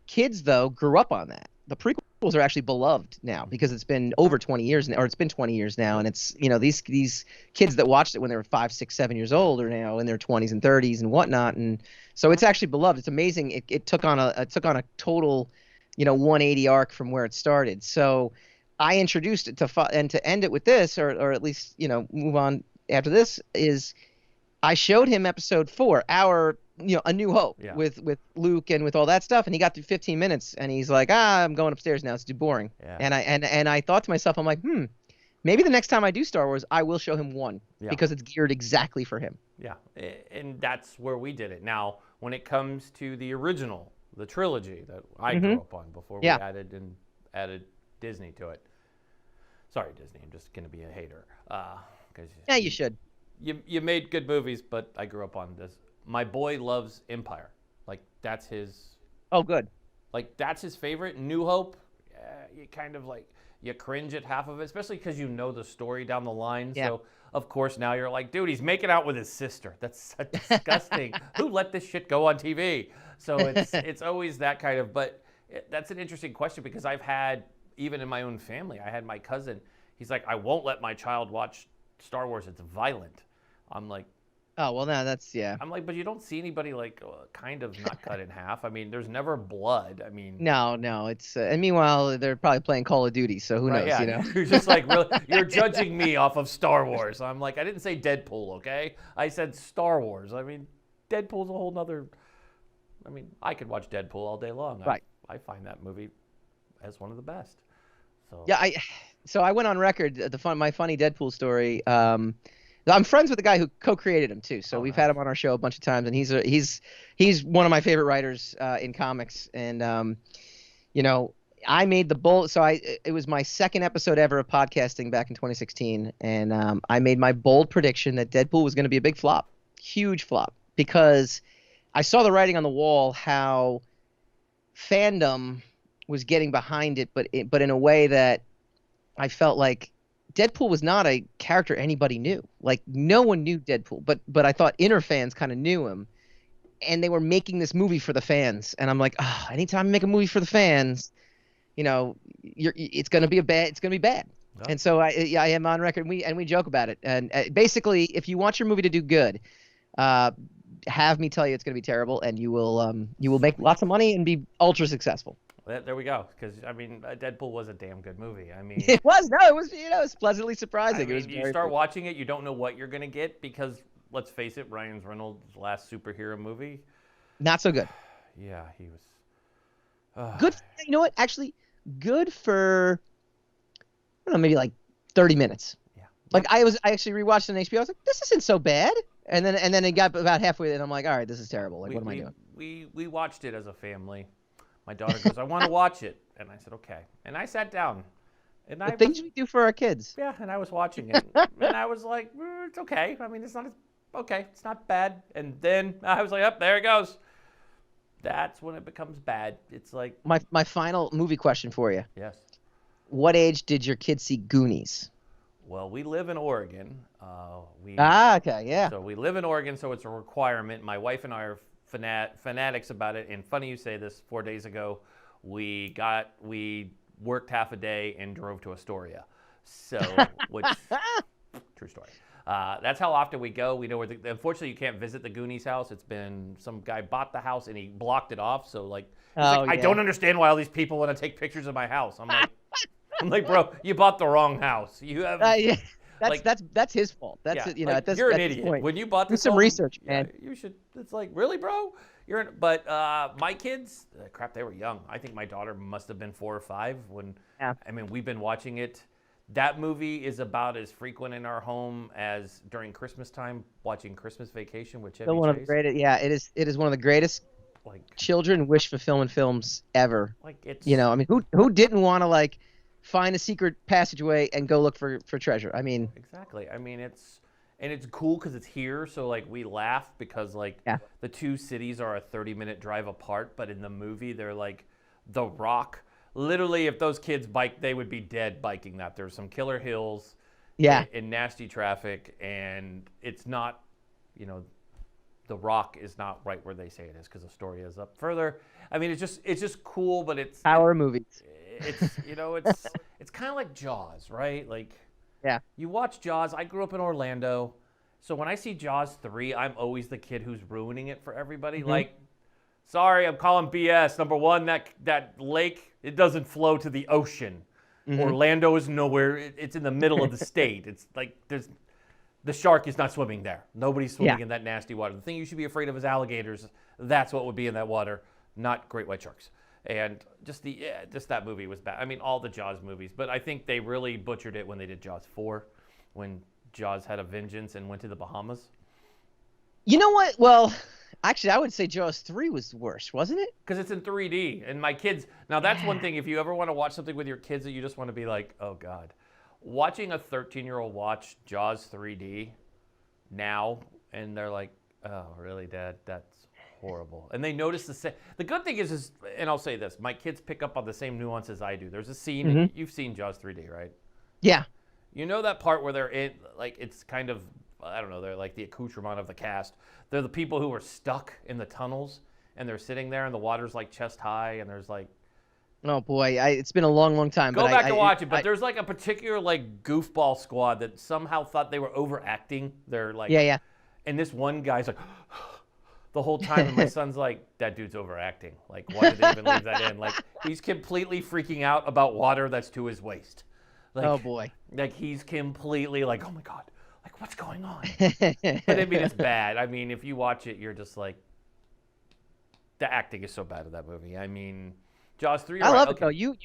Kids, though, grew up on that. The prequels are actually beloved now because it's been over 20 years now, or it's been 20 years now, and it's these kids that watched it when they were 5, 6, 7 years old are now in their 20s and 30s and whatnot, and so it's actually beloved. It's amazing. It took on a total 180 arc from where it started. So I introduced it to end it with this, or at least move on after this, is I showed him episode 4, A New Hope, with Luke and with all that stuff, and he got through 15 minutes, and he's like, I'm going upstairs now. It's too boring. Yeah. And I thought to myself, I'm like, maybe the next time I do Star Wars, I will show him 1 because it's geared exactly for him. Yeah, and that's where we did it. Now, when it comes to the original, the trilogy that I grew up on before we added Disney to it. Sorry, Disney. I'm just going to be a hater. You should. You made good movies, but I grew up on this. My boy loves Empire. Like, that's his... Oh, good. Like, that's his favorite. New Hope, you kind of like... You cringe at half of it, especially because you know the story down the line. Yeah. So, of course, now you're like, dude, he's making out with his sister. That's so disgusting. Who let this shit go on TV? So it's always that kind of... But that's an interesting question because I've had, even in my own family, I had my cousin. He's like, I won't let my child watch Star Wars. It's violent. I'm like... Oh, well, no, that's, I'm like, but you don't see anybody, like, kind of not cut in half. I mean, there's never blood. I mean... No, it's... and meanwhile, they're probably playing Call of Duty, so who knows, You're just like, really, you're judging me off of Star Wars. I'm like, I didn't say Deadpool, okay? I said Star Wars. I mean, Deadpool's a whole nother... I mean, I could watch Deadpool all day long. Right. I find that movie as one of the best. So... Yeah, So I went on record, my funny Deadpool story... I'm friends with the guy who co-created him too, so we've had him on our show a bunch of times, and he's one of my favorite writers in comics. And I made the bold. So it was my second episode ever of podcasting back in 2016, and I made my bold prediction that Deadpool was going to be a big flop, huge flop, because I saw the writing on the wall how fandom was getting behind it, but in a way that I felt like Deadpool was not a character anybody knew. Like, no one knew Deadpool, but I thought inner fans kind of knew him, and they were making this movie for the fans. And I'm like, anytime I make a movie for the fans, it's gonna be bad. And so I am on record. We joke about it. And basically, if you want your movie to do good, have me tell you it's going to be terrible, and you will make lots of money and be ultra successful. There we go. Because I mean, Deadpool was a damn good movie. I mean, it was. No, it was. It was pleasantly surprising. I mean, you start watching it, you don't know what you're going to get because, let's face it, Ryan Reynolds' last superhero movie, not so good. Yeah, he was good. You know what? Actually, good for I don't know, maybe like 30 minutes. Yeah. Like I actually rewatched it on HBO. I was like, this isn't so bad. And then it got about halfway, and I'm like, all right, this is terrible. Like, what am I doing? We watched it as a family. My daughter goes, I want to watch it. And I said, okay. And I sat down. And the things we do for our kids. Yeah, and I was watching it. And I was like, it's okay. I mean, it's not bad. And then I was like, there it goes. That's when it becomes bad. It's like... My final movie question for you. Yes. What age did your kids see Goonies? Well, we live in Oregon. Okay, yeah. So we live in Oregon, so it's a requirement. My wife and I are fanatics about it. And funny you say this, 4 days ago, we worked half a day and drove to Astoria. So, which, true story. That's how often we go. We know where unfortunately you can't visit the Goonies house. It's been, some guy bought the house and he blocked it off. So like, I don't understand why all these people want to take pictures of my house. I'm like, bro, you bought the wrong house. You have, yeah. That's his fault. That's it. You know, you're an idiot. Point. When you bought this, do some research, man. Yeah, you should. It's like, really, bro? But my kids, crap, they were young. I think my daughter must have been 4 or 5 when. Yeah. I mean, we've been watching it. That movie is about as frequent in our home as during Christmas time watching Christmas Vacation with Chevy Still one of the greatest. Yeah, it is one of the greatest children wish fulfillment films ever. Like it's. You know, I mean, who didn't want to like find a secret passageway and go look for treasure? I mean, exactly. I mean, it's cool because it's here. So like we laugh because the two cities are a 30-minute drive apart, but in the movie they're like the Rock. Literally, if those kids bike, they would be dead biking that. There's some killer hills, in nasty traffic, and it's not, the Rock is not right where they say it is because Astoria is up further. I mean, it's just cool, but it's power movies. It's it's kind of like Jaws, right? Like, you watch Jaws. I grew up in Orlando, so when I see Jaws 3, I'm always the kid who's ruining it for everybody. Mm-hmm. Like, sorry, I'm calling BS. Number one, that lake, it doesn't flow to the ocean. Mm-hmm. Orlando is nowhere. It's in the middle of the state. It's like the shark is not swimming there. Nobody's swimming in that nasty water. The thing you should be afraid of is alligators. That's what would be in that water, not great white sharks. And just that movie was bad. I mean, all the Jaws movies, but I think they really butchered it when they did Jaws 4, when Jaws had a vengeance and went to the Bahamas. You know what? Well, actually, I would say Jaws 3 was worse, wasn't it? Because it's in 3D, and my kids. Now that's one thing. If you ever want to watch something with your kids that you just want to be like, oh God, watching a 13-year-old watch Jaws 3D now, and they're like, oh really, Dad? That's horrible. And they notice the good thing is, and I'll say this, my kids pick up on the same nuances I do. There's a scene, and you've seen Jaws 3D, right? Yeah. You know that part where they're in, like, it's kind of, I don't know, they're like the accoutrement of the cast. They're the people who are stuck in the tunnels, and they're sitting there, and the water's like chest high, and there's like, oh boy, it's been a long, long time. Go back and watch it. But there's like a particular like goofball squad that somehow thought they were overacting. They're like, yeah. And this one guy's like, the whole time, and my son's like, that dude's overacting. Like, why did they even leave that in? Like, he's completely freaking out about water that's to his waist. Like, oh boy. Like he's completely like, oh my God, like what's going on? But I mean, it's bad. I mean, if you watch it, you're just like, the acting is so bad in that movie. I mean, Jaws 3. I love it though. You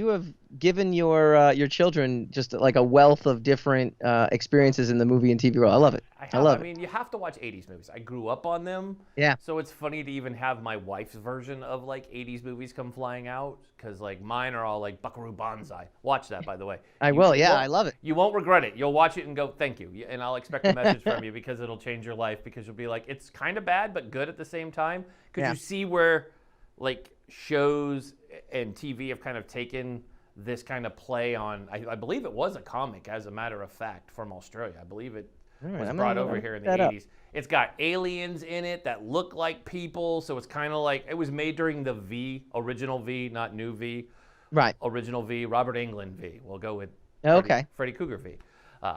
have given your children just like a wealth of different experiences in the movie and TV world. I love it. I mean, you have to watch 80s movies. I grew up on them. Yeah. So it's funny to even have my wife's version of like 80s movies come flying out, because like mine are all like Buckaroo Banzai. Watch that, by the way. I will. Yeah, I love it. You won't regret it. You'll watch it and go, thank you. And I'll expect a message from you, because it'll change your life, because you'll be like, it's kind of bad but good at the same time, because you see where like shows and TV have kind of taken this kind of play on, I believe it was a comic, as a matter of fact, from Australia. I believe it was brought over here in the 80s. It's got aliens in it that look like people, so it's kind of like, it was made during the original V, not new V. Right. Original V, Robert Englund V. We'll go with Okay. Freddy Krueger V.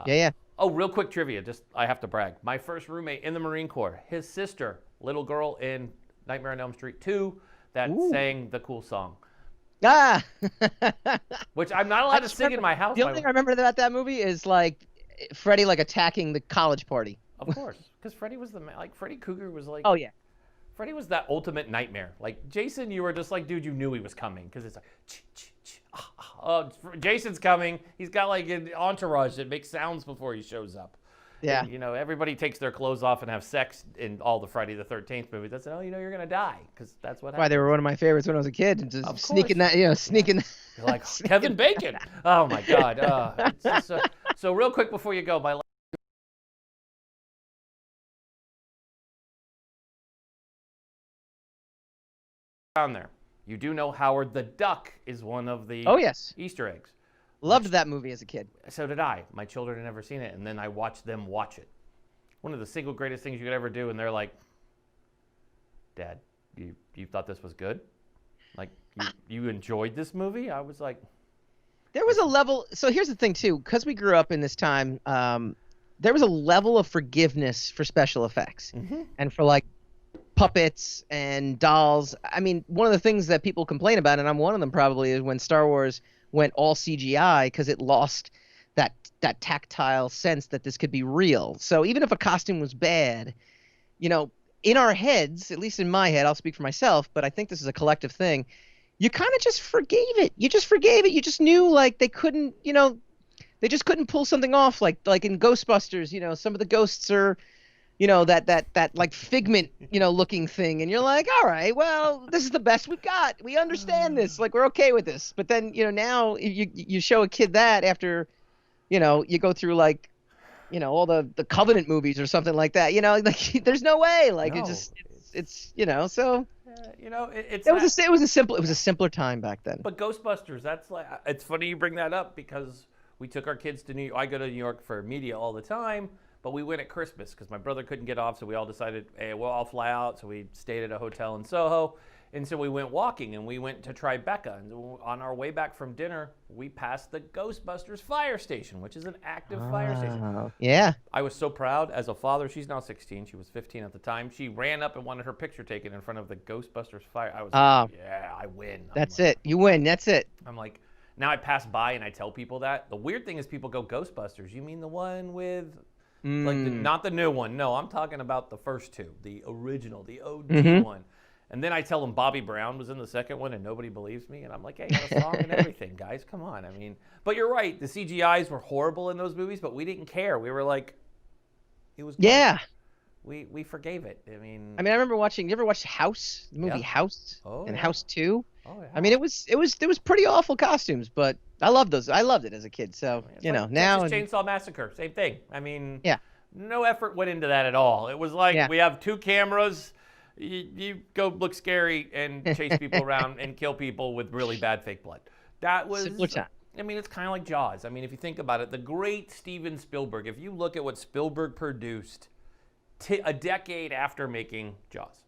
Yeah. Oh, real quick trivia. Just I have to brag. My first roommate in the Marine Corps, his sister, little girl in Nightmare on Elm Street 2, that sang the cool song. Ah. Which I'm not allowed to sing in my house. The only thing I remember about that movie is like Freddy like attacking the college party. Of course, because Freddy was Freddy Krueger was like. Oh yeah. Freddy was that ultimate nightmare. Like Jason, you were just like, dude, you knew he was coming because it's like, Jason's coming. He's got like an entourage that makes sounds before he shows up. Yeah. And, everybody takes their clothes off and have sex in all the Friday the 13th movies. That's you're gonna die because that's what. Why they were one of my favorites when I was a kid, and just sneaking that, sneaking. You're like Kevin Bacon. Oh my God. So real quick before you go, my. Down there, you do know Howard the Duck is one of the Easter eggs. Loved that movie as a kid. So did I. My children had never seen it, and then I watched them watch it. One of the single greatest things you could ever do, and they're like, Dad, you thought this was good? Like, you enjoyed this movie? I was like... There was a level... So here's the thing, too. Because we grew up in this time, there was a level of forgiveness for special effects. Mm-hmm. And for, like, puppets and dolls. I mean, one of the things that people complain about, and I'm one of them probably, is when Star Wars went all CGI because it lost that tactile sense that this could be real. So even if a costume was bad, in our heads, at least in my head, I'll speak for myself, but I think this is a collective thing, you kind of just forgave it. You just forgave it. You just knew like they couldn't, they just couldn't pull something off like in Ghostbusters, some of the ghosts are that like figment, looking thing. And you're like, all right, well, this is the best we've got. We understand this. Like, we're okay with this. But then, now you show a kid that after, you go through like, all the Covenant movies or something like that, like there's no way. Like no, it's so. It was a simpler time back then. But Ghostbusters, that's like, it's funny you bring that up because we took our kids to New York. I go to New York for media all the time. But we went at Christmas because my brother couldn't get off, so we all decided, hey, we'll all fly out. So we stayed at a hotel in Soho. And so we went walking, and we went to Tribeca. And on our way back from dinner, we passed the Ghostbusters fire station, which is an active fire station. Yeah. I was so proud as a father. She's now 16. She was 15 at the time. She ran up and wanted her picture taken in front of the Ghostbusters fire. I was like, yeah, I win. That's it. You win. That's it. I'm like, now I pass by and I tell people that. The weird thing is people go, Ghostbusters, you mean the one with... Like not the new one. No, I'm talking about the first two, the original, the OG one. And then I tell them Bobby Brown was in the second one, and nobody believes me. And I'm like, hey, you got a song and everything, guys. Come on. I mean, but you're right. The CGIs were horrible in those movies, but we didn't care. We were like, it was good. Yeah. We forgave it. I mean, I remember watching. You ever watched House? The movie House and House 2. Oh yeah. I mean, it was pretty awful costumes, but I loved those. I loved it as a kid. So like now Texas Chainsaw Massacre, same thing. I mean, yeah, no effort went into that at all. It was like we have two cameras. You go look scary and chase people around and kill people with really bad fake blood. That was. I mean, it's kind of like Jaws. I mean, if you think about it, the great Steven Spielberg. If you look at what Spielberg produced a decade after making Jaws,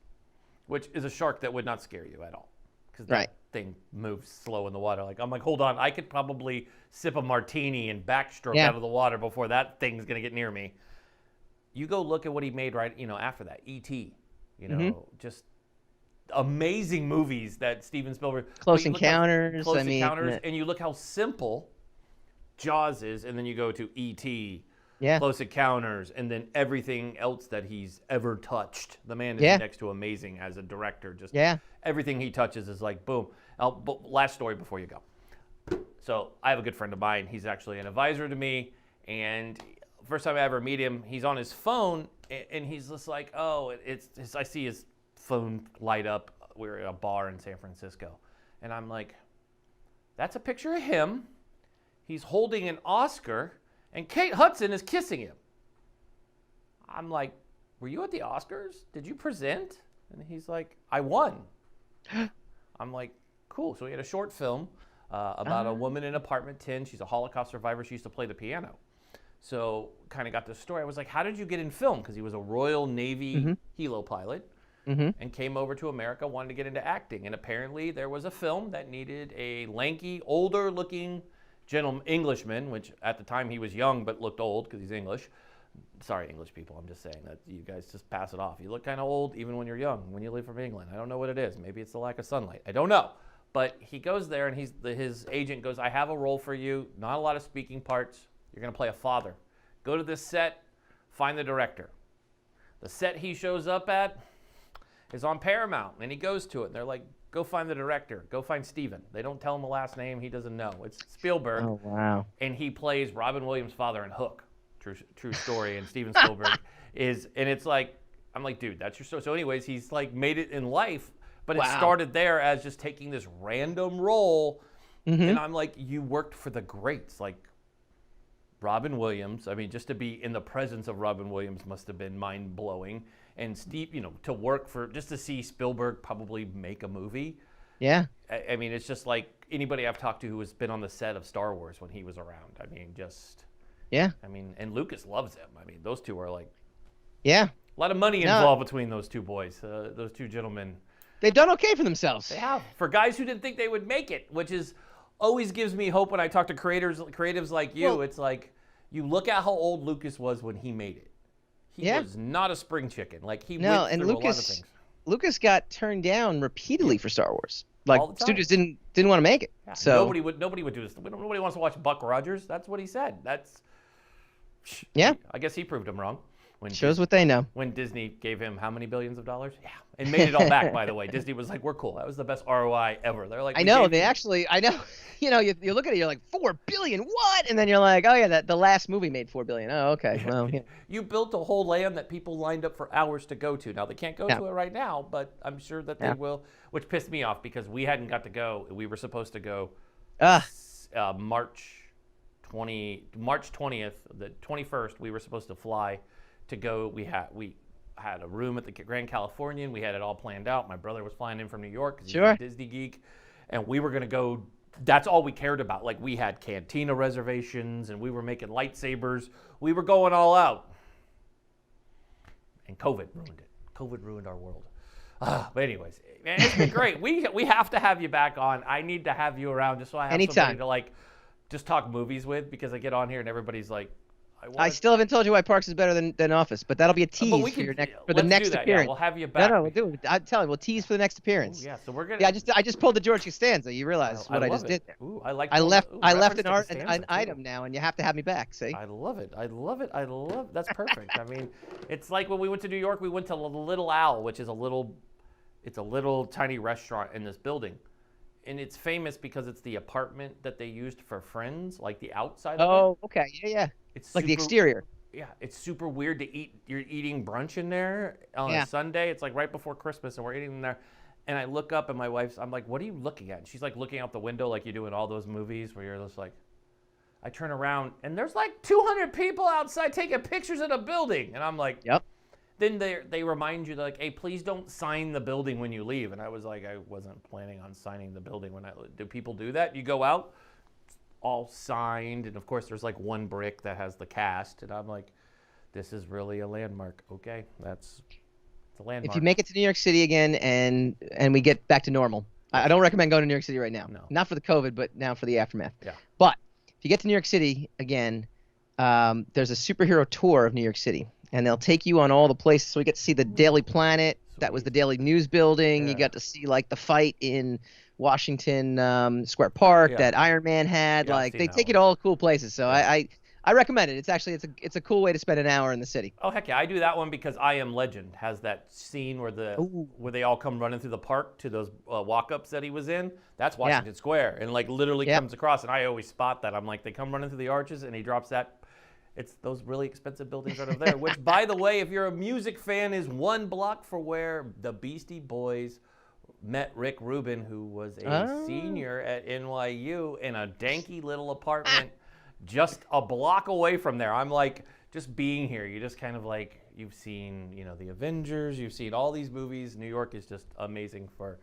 which is a shark that would not scare you at all. Because that thing moves slow in the water. I'm like, hold on, I could probably sip a martini and backstroke out of the water before that thing's gonna get near me. You go look at what he made after that, E.T. Just amazing movies that Steven Spielberg. Close Encounters. And you look how simple Jaws is, and then you go to E.T. Close Encounters, and then everything else that he's ever touched. The man is next to amazing as a director. Just everything he touches is like boom. But last story before you go. So I have a good friend of mine. He's actually an advisor to me, and first time I ever meet him, he's on his phone, and he's just like, oh, I see his phone light up. We're at a bar in San Francisco, and I'm like, that's a picture of him. He's holding an Oscar. And Kate Hudson is kissing him. I'm like, were you at the Oscars? Did you present? And he's like, I won. I'm like, cool. So he had a short film about a woman in apartment 10. She's a Holocaust survivor. She used to play the piano. So kind of got the story. I was like, how did you get in film? Because he was a Royal Navy helo pilot. and came over to America, wanted to get into acting. And apparently there was a film that needed a lanky, older-looking gentleman, Englishman, which at the time he was young but looked old because he's English. Sorry, English people, I'm just saying that you guys just pass it off. You look kind of old even when you're young, when you live from England. I don't know what it is. Maybe it's the lack of sunlight. I don't know. But he goes there and his agent goes, I have a role for you, not a lot of speaking parts. You're going to play a father. Go to this set, find the director. The set he shows up at is on Paramount, and he goes to it. And they're like, go find the director. Go find Steven. They don't tell him a last name. He doesn't know. It's Spielberg. Oh, wow. And he plays Robin Williams' father in Hook. True story. And Steven Spielberg and it's like, I'm like, dude, that's your story. So anyways, he's like made it in life, but it started there as just taking this random role. And I'm like, you worked for the greats. Like Robin Williams, I mean, just to be in the presence of Robin Williams must have been mind blowing. And Steve, to work just to see Spielberg probably make a movie. Yeah. I mean, it's just like anybody I've talked to who has been on the set of Star Wars when he was around. I mean, and Lucas loves him. I mean, those two are like, a lot of money involved between those two boys, those two gentlemen. They've done okay for themselves. They have. For guys who didn't think they would make it, which is always gives me hope when I talk to creatives like you. It's like, you look at how old Lucas was when he made it. He was not a spring chicken. Like he went through a lot of things. Lucas got turned down repeatedly for Star Wars. Like studios didn't want to make it. Yeah. So nobody would do this. Nobody wants to watch Buck Rogers. That's what he said. I guess he proved him wrong. Shows what they know. When Disney gave him how many billions of dollars? Yeah, and made it all back. By the way, Disney was like, "We're cool. That was the best ROI ever." They're like, I know. I know. You look at it, you're like, $4 billion. What? And then you're like, oh yeah, the last movie made $4 billion. Oh, okay. Well, yeah. You built a whole land that people lined up for hours to go to. Now they can't go to it right now, but I'm sure that they will. Which pissed me off because we hadn't got to go. We were supposed to go March 20th, the 21st. We were supposed to fly to go. We had a room at the Grand Californian. We had it all planned out. My brother was flying in from New York because he's a Disney geek, and we were going to go. That's all we cared about. Like, we had cantina reservations, and we were making lightsabers. We were going all out. And COVID ruined it. COVID ruined our world. But anyways, man, it's been great. We have to have you back on. I need to have you around just so I have somebody to, like, just talk movies with, because I get on here and everybody's like, I still haven't told you why Parks is better than Office, but that'll be a tease for the next appearance. Yeah, we'll have you back. No, we'll do it. I'll tell you, we'll tease for the next appearance. Ooh, yeah, so we're gonna. Yeah, I just pulled the George Costanza. You realize what I just did there? Ooh, I left an item now, and you have to have me back. See? I love it. That's perfect. I mean, it's like when we went to New York. We went to Little Owl, which is a little tiny restaurant in this building. And it's famous because it's the apartment that they used for Friends, like the outside of it. Oh, okay. Yeah. It's like the exterior. Yeah, it's super weird to eat. You're eating brunch in there on a Sunday. It's like right before Christmas, and we're eating in there. And I look up, and I'm like, what are you looking at? And she's like looking out the window like you do in all those movies where you're just like, I turn around, and there's like 200 people outside taking pictures of the building. And I'm like, yep. Then they remind you, like, hey, please don't sign the building when you leave. And I was like, I wasn't planning on signing the building when do people do that? You go out, all signed, and of course there's like one brick that has the cast, and I'm like, this is really a landmark. Okay, it's a landmark. If you make it to New York City again and we get back to normal, I don't recommend going to New York City right now. No. Not for the COVID, but now for the aftermath. Yeah. But if you get to New York City again, there's a superhero tour of New York City. And they'll take you on all the places. So we get to see the Daily Planet. That was the Daily News building. Yeah. You got to see like the fight in Washington Square Park that Iron Man had. Yeah, like they take you to all cool places. So I recommend it. It's a cool way to spend an hour in the city. Oh heck yeah, I do that one because I Am Legend has that scene where they all come running through the park to those walk-ups that he was in. That's Washington Square, and like literally comes across. And I always spot that. I'm like, they come running through the arches, and he drops that. It's those really expensive buildings right over there, which, by the way, if you're a music fan, is one block from where the Beastie Boys met Rick Rubin, who was a senior at NYU in a danky little apartment just a block away from there. I'm like, just being here, you just kind of like, you've seen, the Avengers, you've seen all these movies. New York is just amazing for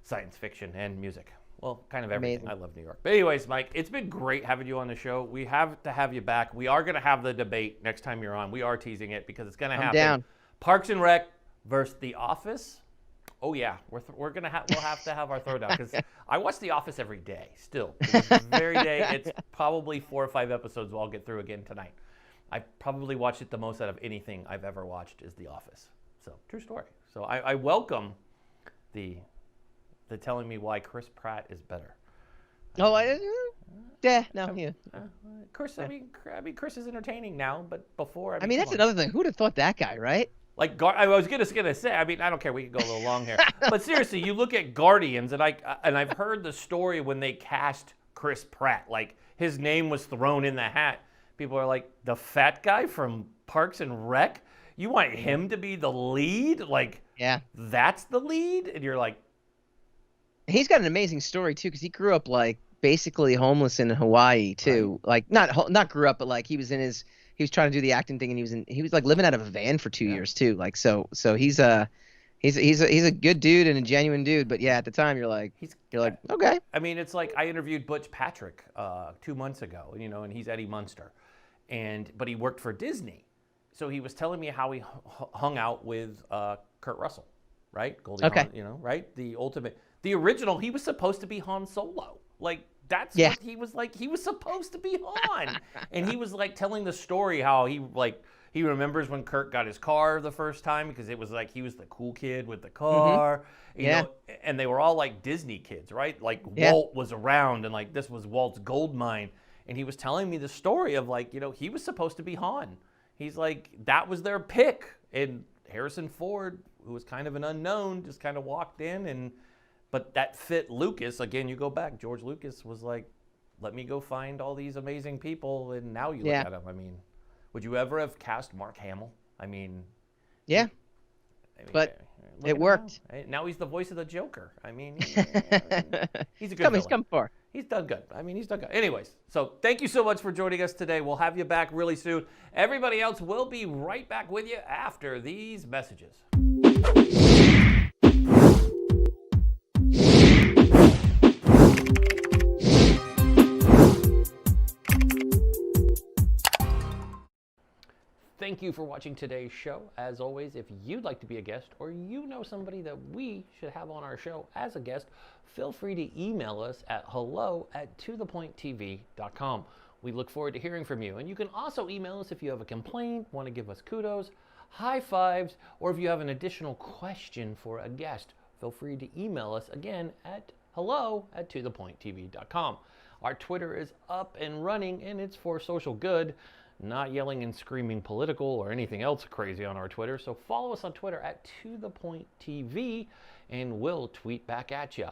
science fiction and music. Well, kind of everything. Amazing. I love New York. But anyways, Mike, it's been great having you on the show. We have to have you back. We are going to have the debate next time you're on. We are teasing it because it's going to happen. Down. Parks and Rec versus The Office. Oh yeah, we'll have to have our throwdown because I watch The Office every day still. Very day. It's probably 4 or 5 episodes I'll get through again tonight. I probably watched it the most out of anything I've ever watched is The Office. So true story. So I welcome the telling me why Chris Pratt is better. Oh, yeah. Chris, I mean, Chris is entertaining now, but before, I mean that's another thing. Who'd have thought that guy, right? Like I was gonna say. I mean, I don't care. We can go a little long here, but seriously, you look at Guardians, and I've heard the story when they cast Chris Pratt. Like his name was thrown in the hat. People are like, the fat guy from Parks and Rec. You want him to be the lead? Like, yeah, that's the lead, and you're like, he's got an amazing story too, because he grew up like basically homeless in Hawaii too. Right. Like not grew up, but like he was trying to do the acting thing, and he was like living out of a van for 2 years too. Like so he's a good dude and a genuine dude. But yeah, at the time you're like okay. I mean, it's like I interviewed Butch Patrick 2 months ago, and he's Eddie Munster, but he worked for Disney, so he was telling me how he hung out with Kurt Russell, right? Goldie okay. Hawn, right? The original. He was supposed to be Han Solo, like. That's what he was like. He was supposed to be Han. And he was like telling the story how he remembers when Kurt got his car the first time because it was like he was the cool kid with the car. You know, and they were all like Disney kids, right? Like Walt was around and like this was Walt's gold mine. And he was telling me the story of like, he was supposed to be Han. He's like, that was their pick. And Harrison Ford, who was kind of an unknown, just kind of walked in but that fit Lucas. Again, you go back. George Lucas was like, let me go find all these amazing people. And now you look at him. I mean, would you ever have cast Mark Hamill? I mean. Yeah. But it worked. Now he's the voice of the Joker. I mean, he's a good villain. He's come far. He's done good. I mean, he's done good. Anyways, so thank you so much for joining us today. We'll have you back really soon. Everybody else will be right back with you after these messages. Thank you for watching today's show. As always, if you'd like to be a guest or you know somebody that we should have on our show as a guest, feel free to email us at hello@tothepointtv.com. We look forward to hearing from you. And you can also email us if you have a complaint, want to give us kudos, high fives, or if you have an additional question for a guest. Feel free to email us again at hello@tothepointtv.com. Our Twitter is up and running, and it's for social good. Not yelling and screaming political or anything else crazy on our Twitter. So follow us on Twitter at ToThePointTV and we'll tweet back at you.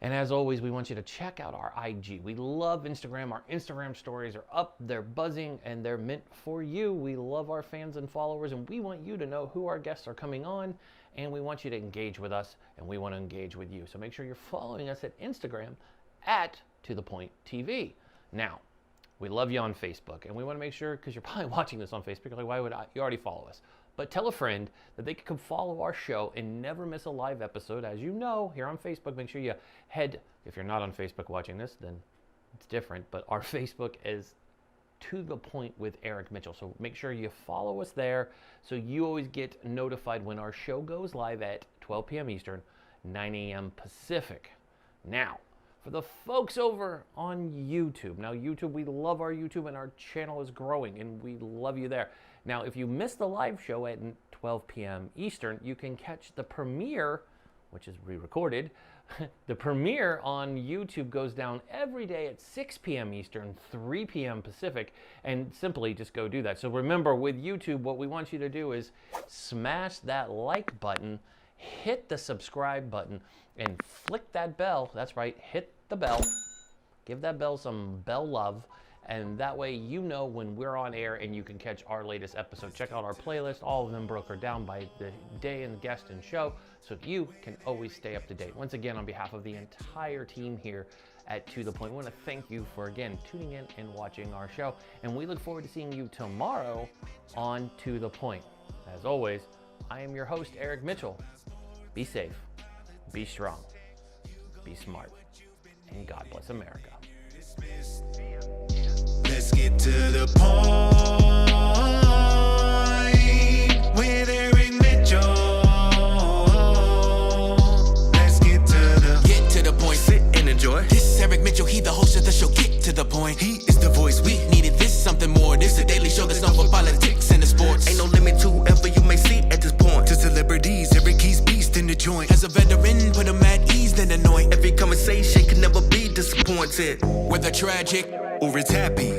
And as always, we want you to check out our IG. We love Instagram. Our Instagram stories are up, they're buzzing, and they're meant for you. We love our fans and followers, and we want you to know who our guests are coming on, and we want you to engage with us, and we want to engage with you. So make sure you're following us at Instagram at ToThePointTV. Now, we love you on Facebook, and we want to make sure, because you're probably watching this on Facebook, you're like, why would you already follow us? But tell a friend that they can come follow our show and never miss a live episode. As you know, here on Facebook, make sure you head, if you're not on Facebook watching this, then it's different, but our Facebook is To The Point with Eric Mitchell. So make sure you follow us there so you always get notified when our show goes live at 12 p.m. Eastern, 9 a.m. Pacific. Now, for the folks over on YouTube. Now, YouTube, we love our YouTube, and our channel is growing, and we love you there. Now, if you missed the live show at 12 p.m. Eastern, you can catch the premiere, which is re-recorded. The premiere on YouTube goes down every day at 6 p.m. Eastern, 3 p.m. Pacific, and simply just go do that. So remember, with YouTube, what we want you to do is smash that like button, hit the subscribe button, and flick that bell. That's right, hit the bell. Give that bell some bell love, and that way you know when we're on air and you can catch our latest episode. Check out our playlist. All of them broken down by the day and guest and show, so you can always stay up to date. Once again, on behalf of the entire team here at To The Point, we want to thank you for, again, tuning in and watching our show, and we look forward to seeing you tomorrow on To The Point. As always, I am your host, Eric Mitchell. Be safe, be strong, be smart, and God bless America. Let's get to the point with Eric Mitchell. content, whether tragic or it's happy.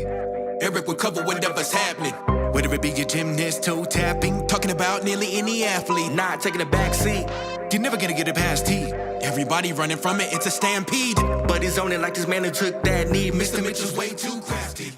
Eric will cover whatever's happening. Whether it be a gymnast, toe tapping, talking about nearly any athlete, not taking a back seat. You're never gonna get it past T. Everybody running from it, it's a stampede. But he's on it like this man who took that knee. Mr. Mitchell's way too crafty.